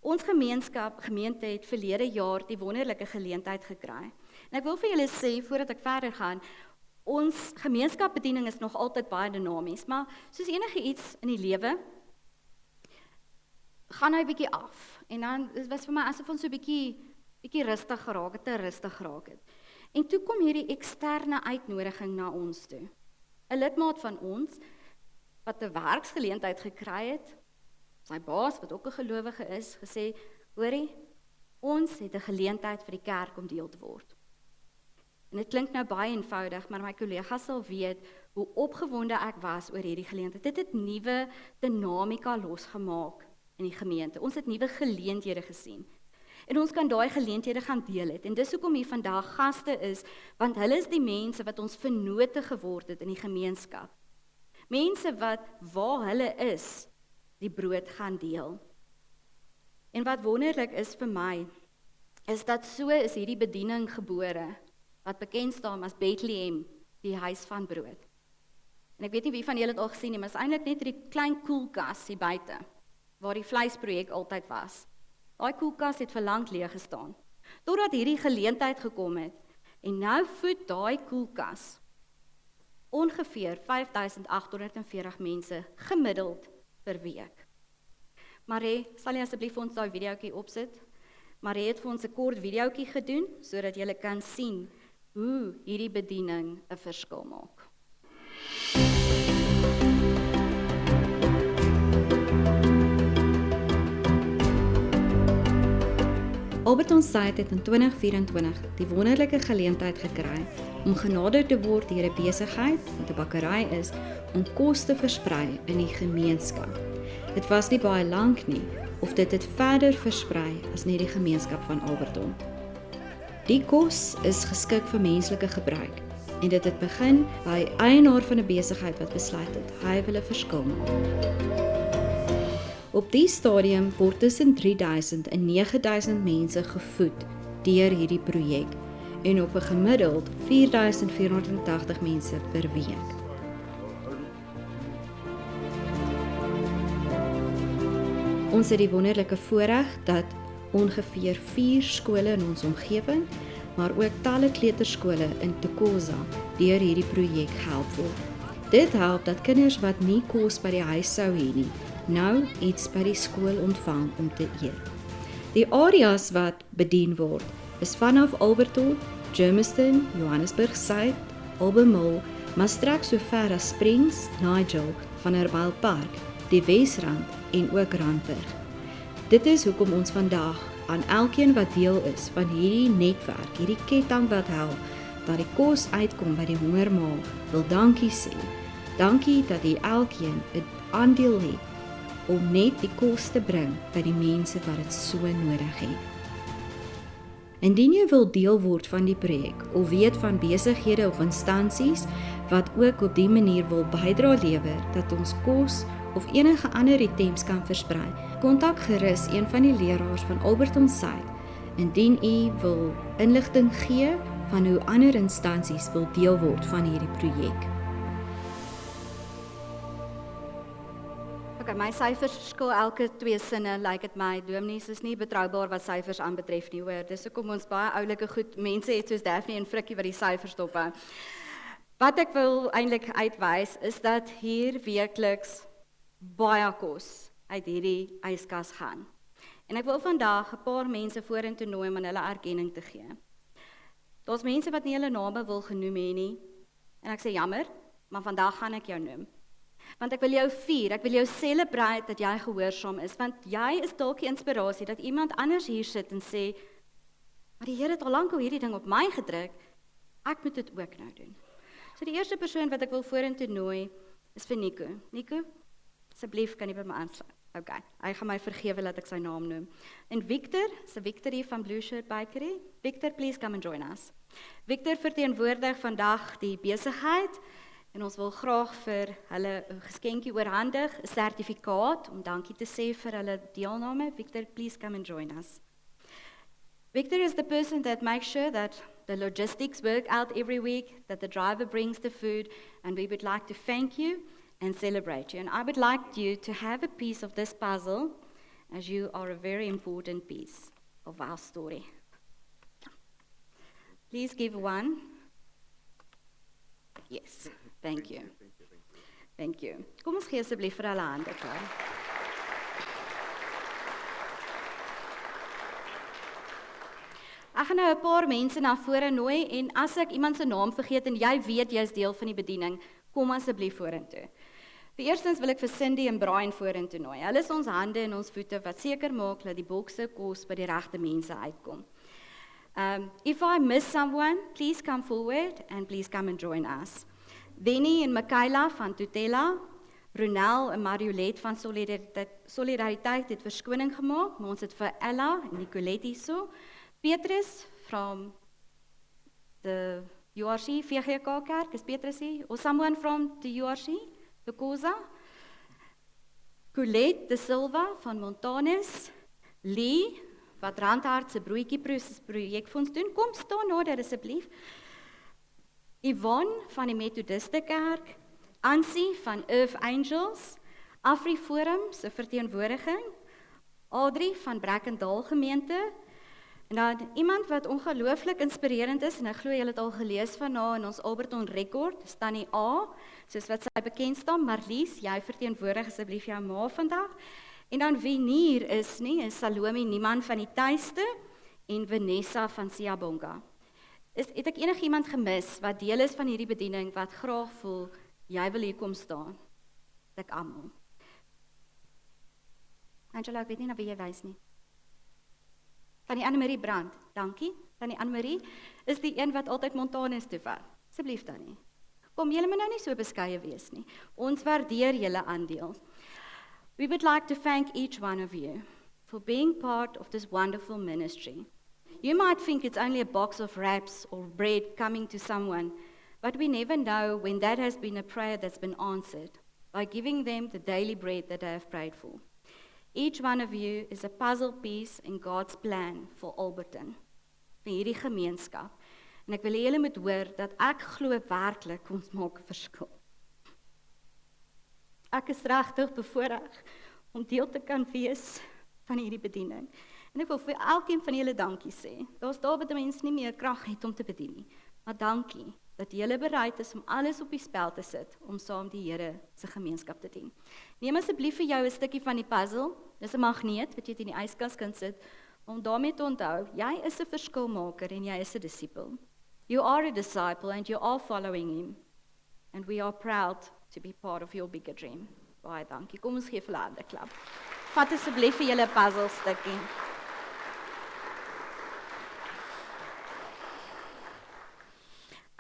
Ons gemeente het verlede jaar die wonderlike geleentheid gekry. En ek wil vir julle sê, voordat ek verder gaan, ons gemeenskapbediening is nog altyd baie dinamies, maar soos enige iets in die lewe, gaan hy bietjie af. En dan was vir my asof ons so bietjie rustig geraak het, te rustig geraak het. En toe kom hierdie eksterne uitnodiging na ons toe. 'n Lidmaat van ons, wat 'n werksgeleentheid gekry het, sy baas, wat ook 'n gelowige is, gesê, hoorie, ons het 'n geleentheid vir die kerk om deel te word. En dit klink nou baie eenvoudig, maar my kollegas sal weet hoe opgewonde ek was oor hierdie geleentheid. Dit het nuwe dinamika losgemaak in die gemeente. Ons het nuwe geleenthede gesien. En ons kan daai geleenthede gaan deel het. En dis hoekom hier vandag gaste is, want hulle is die mense wat ons vennote geword het in die gemeenskap. Mense wat waar hulle is, die brood gaan deel. En wat wonderlik is vir my, is dat so is hierdie bediening gebore, wat bekend staan as Bethlehem, die huis van brood. En ek weet nie wie van julle het al gesien nie, maar is eintlik net die klein koelkas hier buite, waar die vleisprojek altyd was. Daai koelkas het vir lank leeg gestaan, totdat hierdie geleentheid gekom het, en nou voed daai koelkas ongeveer 5.840 mense gemiddeld per week. Marie, sal jy asseblief vir ons daai videoetjie opsit? Marie het vir ons 'n kort videoetjie gedoen, sodat julle kan sien hoe hierdie bediening 'n verskil maak. Alberton Suid het in 2024 die wonderlike geleentheid gekry om genader te word deur 'n besigheid wat 'n bakkery is om kos te versprei in die gemeenskap. Dit was nie baie lank nie, of dit het verder versprei as net die gemeenskap van Alberton. Die kos is geskik vir menslike gebruik en dit het begin by 'n eienaar van 'n besigheid wat besluit het hy wil 'n verskil maak. Op die stadium word tussen 3.000 en 9.000 mense gevoed deur hierdie projek en op 'n gemiddeld 4.480 mense per week. Ons het die wonderlike voorreg dat ongeveer 4 skole in ons omgewing, maar ook talle kleuterskole in Thokoza deur hierdie projek gehelp word. Dit help dat kinders wat nie kos by die huis sou hê nie, nou iets by die skool ontvang om te eet. Die areas wat bedien word, is vanaf Alberton, Germiston, Johannesburg Suid, Albemarle, maar straks so ver as Springs, Nigel, Van der Bijl Park, die Wesrand en ook Randburg. Dit is hoekom ons vandag aan elkeen wat deel is van hierdie netwerk, hierdie ketting wat help, dat die kos uitkom by die hongermaal, wil dankie sê. Dankie dat jy elkeen 'n aandeel het om net die kos te bring by die mense wat dit so nodig het. Indien jy wil deel word van die projek of weet van besighede of instansies wat ook op die manier wil bydra lewer dat ons kos of enige ander items kan versprei, kontak gerus een van die leraars van Alberton Suid indien u wil inligting gee van hoe ander instansies wil deel word van hierdie projek. Okay, my syfers verskil elke 2 sinne, lyk dit my. Dominees is nie betroubaar wat syfers aanbetref nie, hoor. Dis hoekom ons baie oulike goed mense het soos Daphne en Frikkie wat die syfers dophou. Wat ek wil eintlik uitwys is dat hier weekliks baie kos uit hierdie yskas gaan. En ek wil vandag 'n paar mense vorentoe nooi om aan hulle erkenning te gee. Daar's mense wat nie hulle name wil genoem hê nie. En ek sê jammer, maar vandag gaan ek jou noem. Want ek wil jou vier, ek wil jou celebrate dat jy gehoorsaam is, want jy is dalk die inspirasie dat iemand anders hier sit en sê, maar die Here het al lank al hierdie ding op my gedruk, ek moet dit ook nou doen. So die eerste persoon wat ek wil vorentoe nooi, is vir Nico. Nico, asseblief kan jy by my aansluit. Okay, hy gaan my vergewe dat ek sy naam noem. En Victor, se Victor hier van Blue Shirt Bakery. Victor, please come and join us. Victor verteenwoordig vandag die besigheid en ons wil graag vir hulle 'n geskenkie oorhandig, 'n sertifikaat om dankie te sê vir hulle deelname. Victor, please come and join us. Victor is the person that makes sure that the logistics work out every week, that the driver brings the food, and we would like to thank you and celebrate you. And I would like you to have a piece of this puzzle, as you are a very important piece of our story. Please give one. Yes, thank you. Thank you. Kom ons gee asseblief vir hulle hande klaar. Ek gaan nou 'n paar mense na vore nooi en as ek iemand se naam vergeet en jy weet jy is deel van die bediening, kom asseblief vorentoe. Eerstens wil ek vir Cindy en Brian vorentoe nooi. Hulle is ons hande en ons voete wat seker maak dat die bokse kos by die regte mense uitkom. If I miss someone, please come forward and please come and join us. Denny en Michaela van Tutela, Ronel en Mariolet van Solidariteit het verskoning gemaak, maar ons het vir Ella en Nicolette so. Petrus from the URC, VGK Kerk, is Petrus hier? Or someone from the URC, Thokoza? Colette de Silva van Montanus, Lee, wat Randhart se broodjie projek vir ons doen, kom staan nader asseblief. Yvonne van die Methodiste Kerk, Ansie van Earth Angels, AfriForum se verteenwoordiging, Adri van Brackendal gemeente, en dan iemand wat ongelooflik inspirerend is, en ek glo julle het al gelees van haar in ons Alberton Rekord, Tannie A, soos wat sy bekend staan, Marlies, jy verteenwoordig asseblief jou ma vandag, en dan wie nie hier is nie, is Salome Niemann van die Tuiste, en Vanessa van Siyabonga. Het ek enigiemand gemis, wat deel is van hierdie bediening, wat graag voel, jy wil hier kom staan, het ek almal. Angela, ek weet nie na wie jy wys nie. Tannie Annemarie Brand, dankie. Tannie Annemarie is die een wat altyd Montanus toe vat. Asseblief Tannie. Kom, julle moet nou nie so beskeie wees nie. Ons waardeer julle aandeel. We would like to thank each one of you for being part of this wonderful ministry. You might think it's only a box of wraps or bread coming to someone, but we never know when that has been a prayer that's been answered by giving them the daily bread that they have prayed for. Each one of you is a puzzle piece in God's plan for Alberton, vir hierdie gemeenskap. En ek wil hê julle moet hoor dat ek glo werklik ons maak 'n verskil. Ek is regtig bevoorreg om deel te kan wees van hierdie bediening. En ek wil vir elkeen van julle dankie sê. Daar's daar wat mense nie meer krag het om te bedien nie. Maar dankie dat julle bereid is om alles op die spel te sit om saam die Here se gemeenskap te dien. Neem asseblief vir jou 'n stukkie van die puzzle. Dis 'n magneet wat jy in die yskas kan sit om daarmee te onthou, jy is 'n verskilmaker en jy is 'n disipel. You are a disciple and you are following him. And we are proud to be part of your bigger dream. Baie dankie. Kom ons gee vir 'n hande klap. Vat asseblief vir julle 'n puzzle stukkie.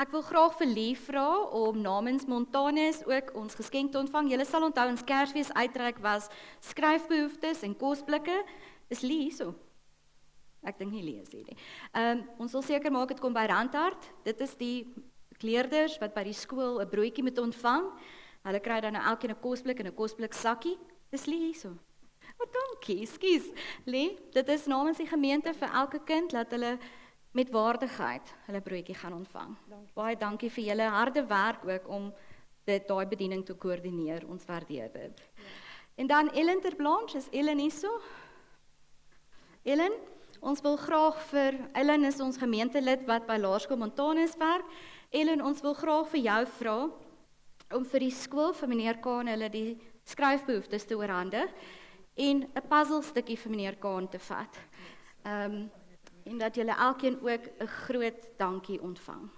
Ek wil graag vir Lee vra om namens Montanus ook ons geskenk te ontvang. Julle sal onthou ons Kersfees uitreik was skryfbehoeftes en kosblikke. Is Lee hierso? Ek dink nie Lee is hier nie. Ons sal seker maak dit kom by Randhart. Dit is die kleerders wat by die skool 'n broodjie moet ontvang. Hulle kry dan nou elkeen 'n kosblik en 'n kosblik sakkie. Is Lee hierso? Dankie, skus. Lee, dit is namens die gemeente vir elke kind dat hulle met waardigheid hulle broodjie gaan ontvang. Baie dankie vir julle harde werk ook om daai bediening te koördineer. Ons waardeer dit. En dan Ellen Terblanche, is Ellen hierso? Ellen, ons wil graag vir Ellen is ons gemeentelid wat by Laerskool Montanus werk. Ellen, ons wil graag vir jou vra om vir die skool vir meneer Kaan hulle die skryfbehoeftes te oorhandig en 'n puzzelstukkie vir meneer Kaan te vat. En dat julle elkeen ook 'n groot dankie ontvang.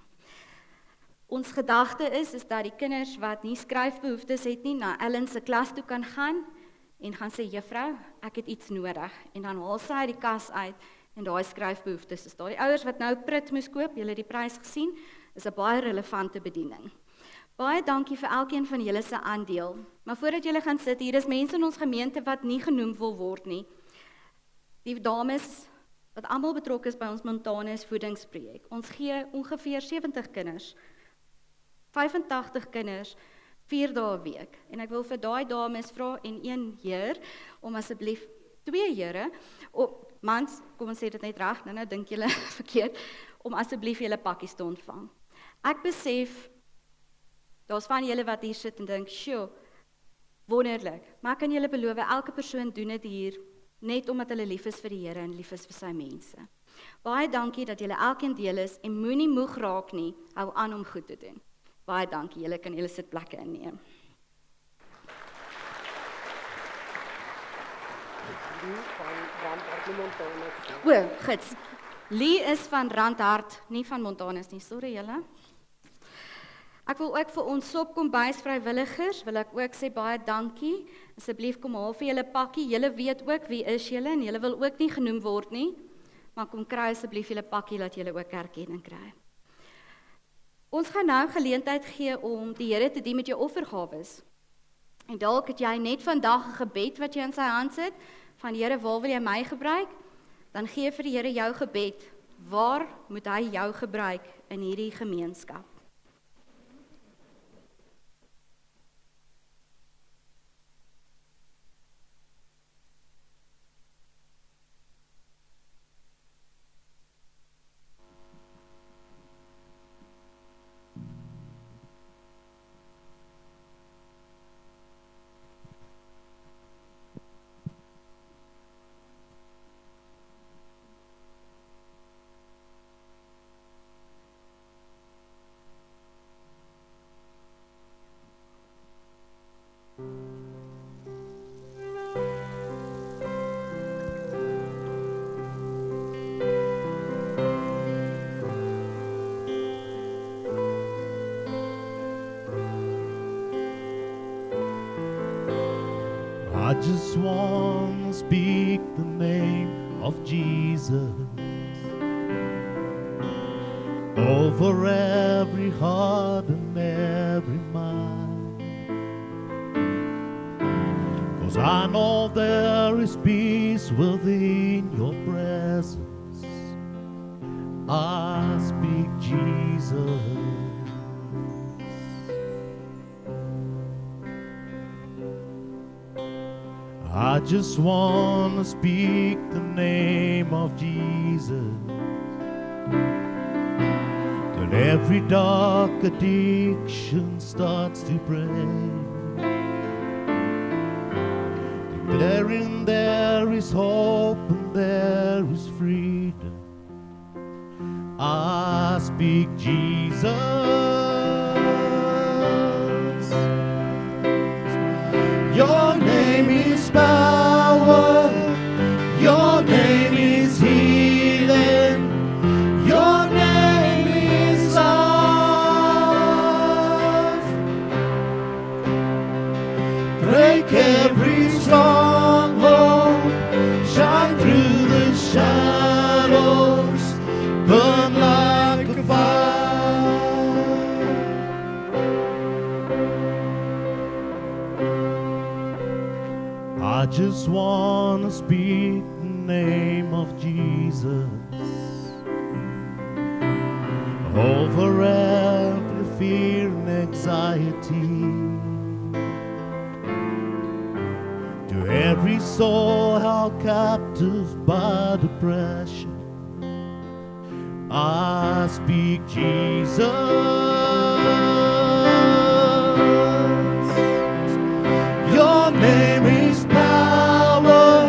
Ons gedagte is dat die kinders wat nie skryfbehoeftes het nie, na Ellen se klas toe kan gaan en gaan sê, juffrou, ek het iets nodig. En dan haal sy die kas uit en daai skryfbehoeftes is daar. Die ouers wat nou Prit moes koop, julle het die prys gesien, is 'n baie relevante bediening. Baie dankie vir elkeen van julle se aandeel. Maar voordat julle gaan sit, hier is mense in ons gemeente wat nie genoem wil word nie. Die dames wat almal betrokke is by ons Montanus voedingsprojek. Ons gee ongeveer 70 kinders, 85 kinders, 4 dae 'n week. En ek wil vir daai dames vra en een heer, om asseblief 2 here, mans, kom ons sê dit net reg, nou dink julle verkeerd, om asseblief julle pakkies te ontvang. Ek besef, daar's van julle wat hier sit en dink, sjoe, wonderlik, maar kan julle beloof, elke persoon doen dit hier, net omdat hulle lief is vir die Here en lief is vir sy mense. Baie dankie dat julle elkeen deel is en moenie moeg raak nie, hou aan om goed te doen. Baie dankie, julle kan julle sitplekke inneem. Gits. Lee is van Randhart, nie van Montanus nie, sorry julle. Ek wil ook vir ons Sopkombuis vrywilligers, wil ek ook sê baie dankie. Asseblief kom haal vir julle pakkie. Julle weet ook wie is julle en julle wil ook nie genoem word nie. Maar kom kry asseblief julle pakkie dat julle ook erkenning kry. Ons gaan nou geleentheid gee om die Here te dien met jou offergawes. En dalk het jy net vandag 'n gebed wat jy in sy hand sit, van Here, waar wil jy my gebruik? Dan gee vir die Here jou gebed. Waar moet hy jou gebruik in hierdie gemeenskap? just want to speak the name of Jesus over every heart and every mind. 'Cause I know there is peace within your presence. I speak Jesus. I just want to speak the name of Jesus, till every dark addiction starts to break. Declaring there is hope and there is freedom. I speak Jesus. Your name is power, your name is healing, your name is love. Break every stronghold, shine through the shadows, burn like a fire. I just want to speak the name of Jesus over every fear and anxiety, to every soul held captive by depression. I speak Jesus. Your name is power,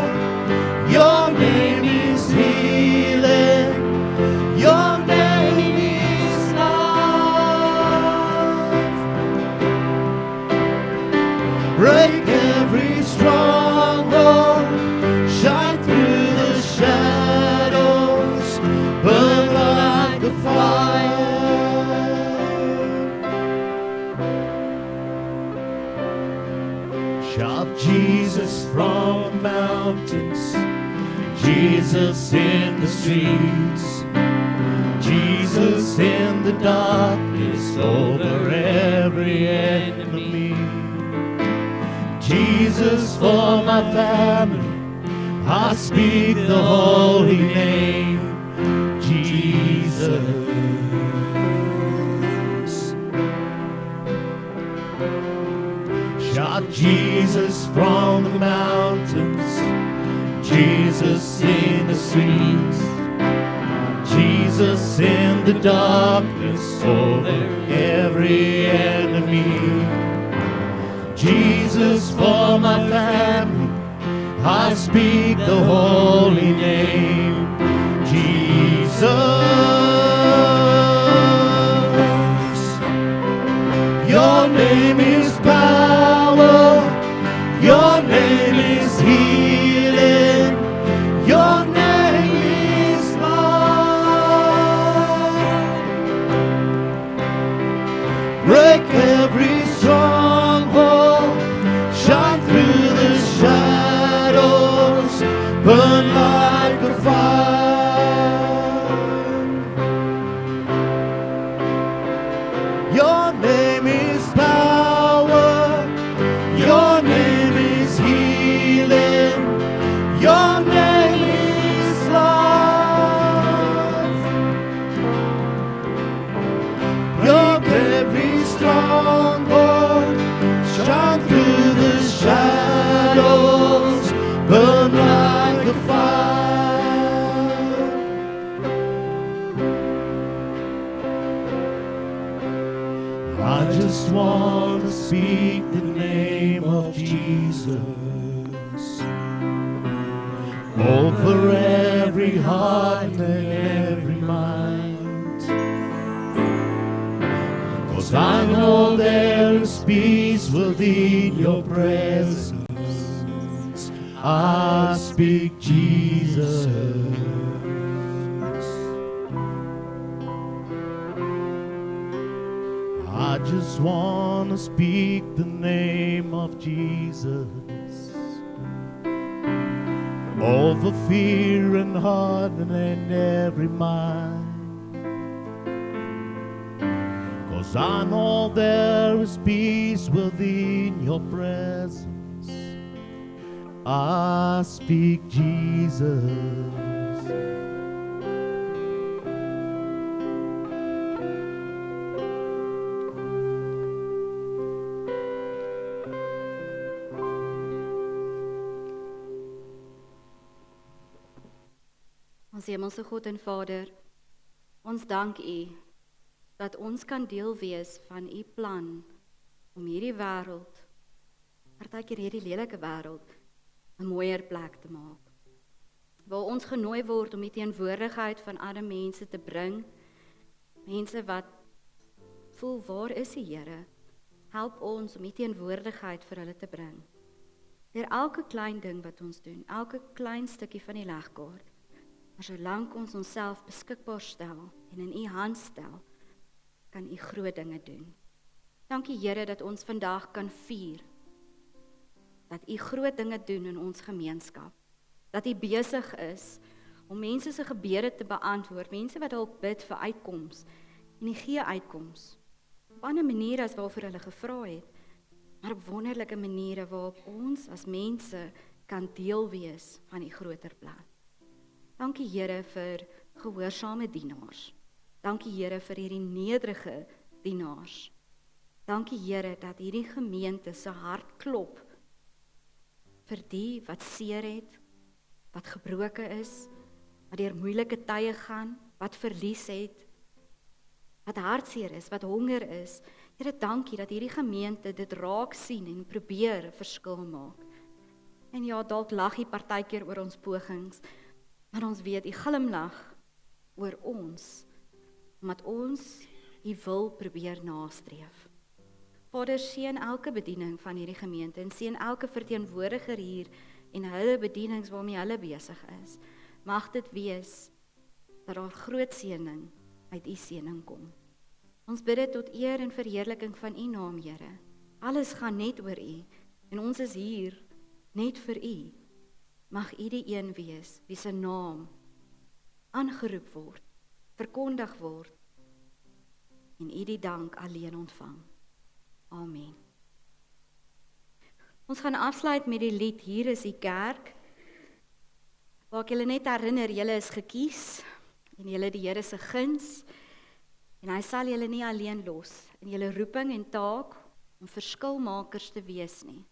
your name is healing, your name is love. Break every stronghold, shine through the shadows, burn like a fire. Shout Jesus from the mountains, Jesus in the streets, Jesus in the darkness over every enemy. Jesus for my family, I speak the holy name, Jesus. Shout Jesus from the mountains, Jesus in the streets, Jesus in the darkness over every enemy. Jesus for my family, I speak the holy name, Jesus. Your name is power, your name is healing, your name is love. Break every stronghold, shine through the shadows, burn like a fire. Your name is power, your name is healing, your name is love. Your every stronghold, shine through the shadows, burn like a fire. I just want to speak the name of Jesus over every heart and every mind. 'Cause I know there is peace within your presence. I speak Jesus. I just want to speak the name of Jesus over fear and hardening every mind. 'Cause I know there is peace within your presence. I speak Jesus. Ons hemelse God en Vader, ons dank U dat ons kan deel wees van U plan om hierdie wêreld, partykeer hierdie lelike wêreld, 'n mooier plek te maak. Waar ons genooi word om die teenwoordigheid van ander mense te bring, mense wat voel, waar is die Here? Help ons om die teenwoordigheid vir hulle te bring. Deur elke klein ding wat ons doen, elke klein stukkie van die legkaart, maar solank ons onsself beskikbaar stel en in U hand stel, kan U groot dinge doen. Dankie Here dat ons vandag kan vier, dat U groot dinge doen in ons gemeenskap, dat U besig is om mense se gebede te beantwoord, mense wat dalk bid vir uitkoms, en U gee uitkoms, op ander maniere as waarvoor hulle gevra het, maar op wonderlike maniere waarop ons as mense kan deel wees van die groter plan. Dankie Here vir gehoorsame dienaars. Dankie Here vir hierdie nederige dienaars. Dankie Here dat hierdie gemeente se hart klop vir die wat seer het, wat gebroke is, wat deur moeilike tye gaan, wat verlies het, wat hartseer is, wat honger is. Here, dankie dat hierdie gemeente dit raak sien en probeer 'n verskil maak. En ja, dalk lag U partykeer oor ons pogings, maar ons weet U glimlag oor ons, omdat ons U wil probeer nastreef. Vader, seën elke bediening van hierdie gemeente en seën elke verteenwoordiger hier en hulle bedienings waarmee hulle besig is. Mag dit wees dat daar groot seëning uit U seëning kom. Ons bid dit tot eer en verheerliking van U naam, Here. Alles gaan net oor U en ons is hier net vir U. Mag U die een wees wie se naam aangeroep word, verkondig word en U die dank alleen ontvang. Amen. Ons gaan afsluit met die lied Hier is die kerk, waar ek julle net herinner, julle is gekies en julle die Here se guns en hy sal julle nie alleen los in julle roeping en taak om verskilmakers te wees nie.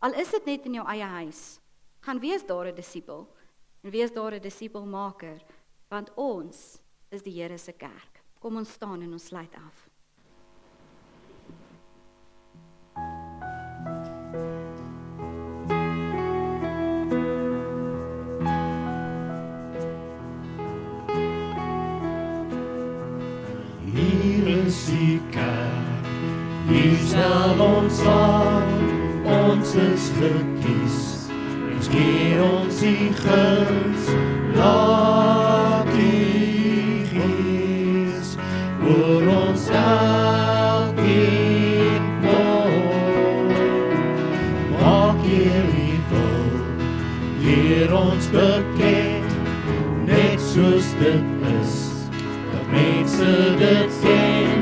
Al is dit net in jou eie huis, gaan wees daar 'n disipel en wees daar 'n disipelmaker, want ons is die Here se kerk. Kom ons staan en ons sluit af. Hier is die kerk, hier stel ons aan, ons is gekies, ons gee ons die guns, laat die Gees oor ons elkeen kom, maak hier die wil, leer ons bekend, net soos dit is, dat mense dit ken,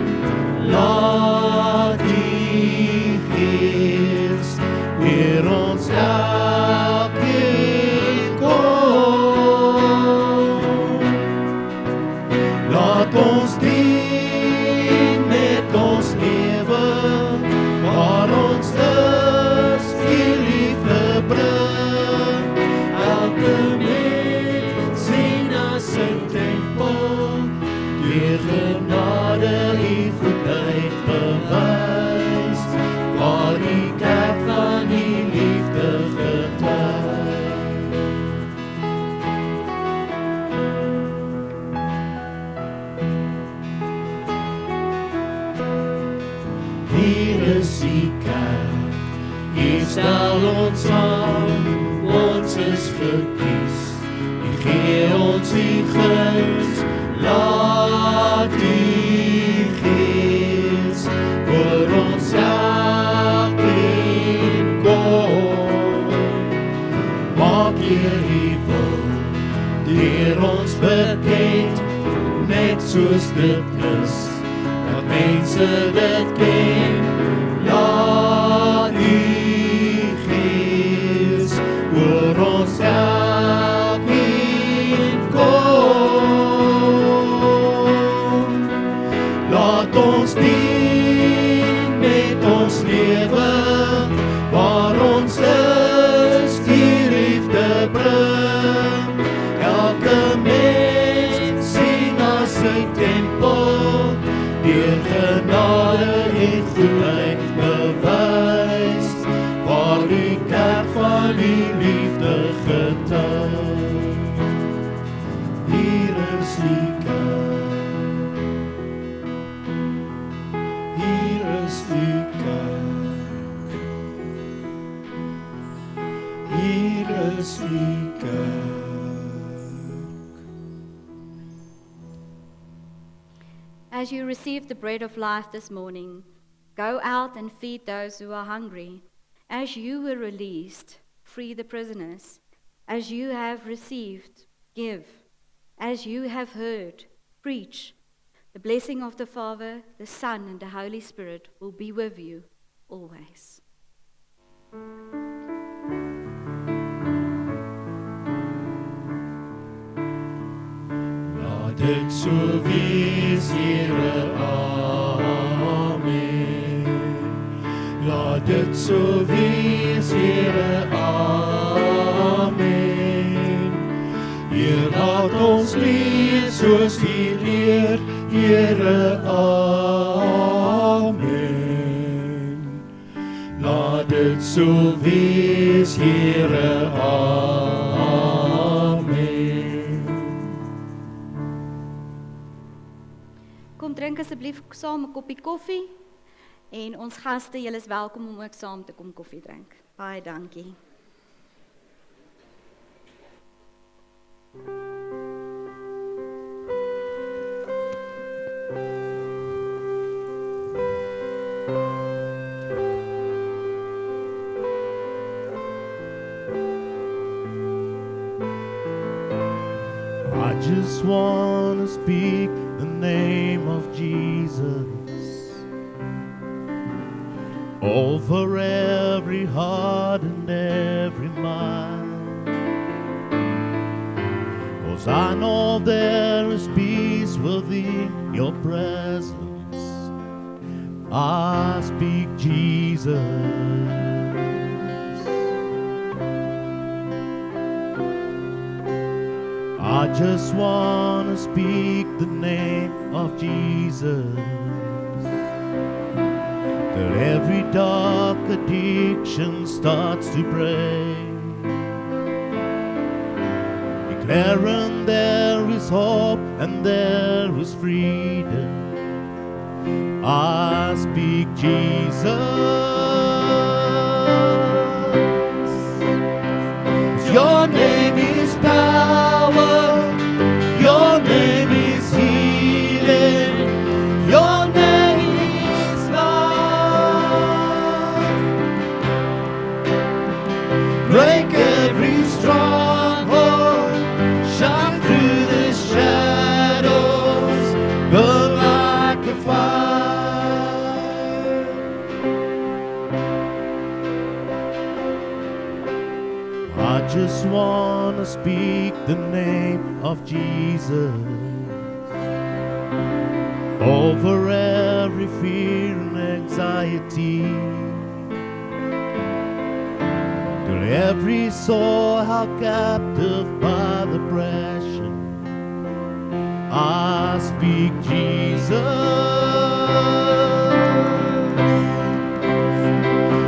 laat die Gees weer ons elkeen kom. Laat ons dien met ons lewe, waar ons is, die liefde bring, elke mens sien as 'n tempel, die genade die goedheid bewys, waar die kerk van die liefde getuig. Hier is die kerk, hier stel ons aan, ons is gekies, die gee ons die guns, laat die Gees oor ons elkeen kom, maak hier die net soos dit is, dat mense dit ken. Laat die Gees oor ons elkeen kom. Laat ons dien met ons lewe, waar ons is die liefde bring. Elke mens sien as sy tempel, deur genade en goedheid bewys, waar die kerk van die liefde getuig. Hier is die kerk, hier is die kerk, hier is die kerk. As you receive the bread of life this morning, go out and feed those who are hungry. As you were released, free the prisoners. As you have received, give. As you have heard, preach. The blessing of the Father, the Son, and the Holy Spirit will be with you always. Laat dit so wees, Here, amen. Laat dit so wees, Here, amen. Hier laat ons leer soos U leer, Here, amen. Laat dit so wees, Here, amen. Kom drink asseblief saam 'n koppie koffie en ons gaste, julle is welkom om ook saam te kom koffie drink. Baie dankie. I just want to speak the name of Jesus over every heart and every mind. 'Cause I know there is peace within your presence. I speak Jesus. I just want to speak the name of Jesus, that every dark addiction starts to break, declaring there is hope and there is freedom. I speak Jesus. Your name is power. Your name is healing. Your name is love. Break every stronghold. Shine through the shadows. Burn like a fire. I just want to speak the name of Jesus over every fear and anxiety, till every soul held captive by depression. I speak Jesus.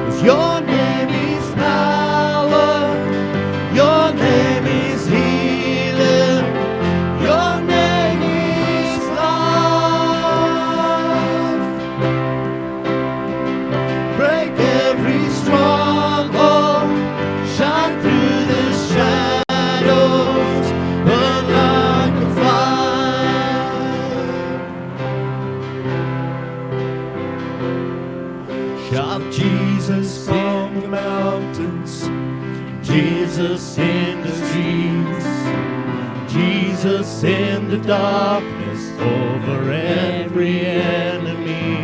'Cause your name is power. Your name is healing. Your name is love. Break every stronghold. Shine through the shadows. Burn like a fire. Shout Jesus on the mountains, Jesus in the streets, Jesus in the darkness, darkness over every enemy.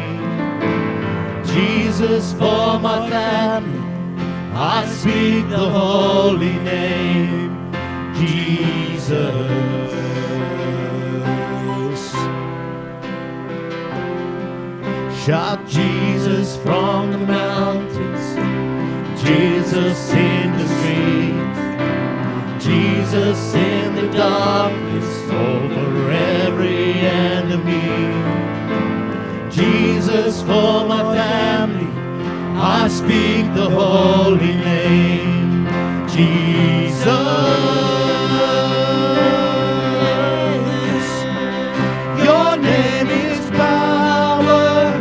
Jesus for my family, I speak the holy name, Jesus. Shout Jesus from the mountains, Jesus in the streets, Jesus in the darkness over every enemy. Jesus for my family, I speak the holy name, Jesus. Your name is power,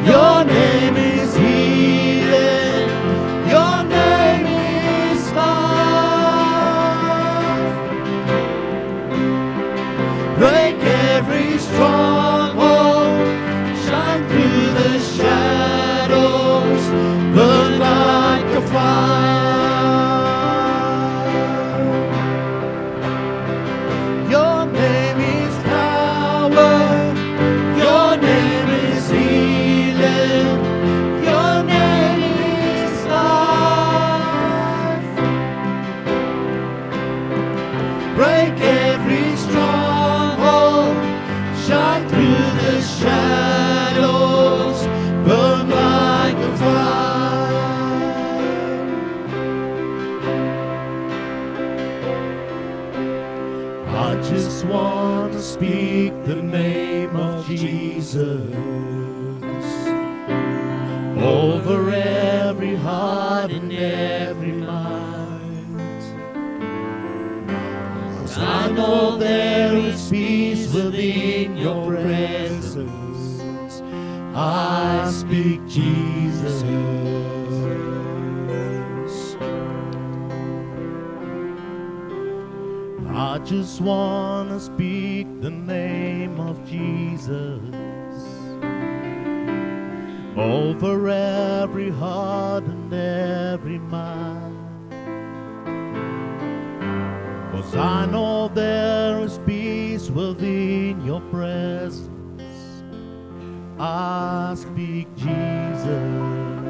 your name is healing, your name is life. Break every stronghold, shine through the shadows, burn like a fire. Your name is power, your name is healing, your name is life. Break every stronghold, shine through the shadows, burn like a fire. I just want to speak the name of Jesus over every heart and every mind. 'Cause I know there is peace within your presence. I speak Jesus. I just want to speak the name of Jesus over every heart and every mind. 'Cause I know there is peace within your presence. I speak Jesus.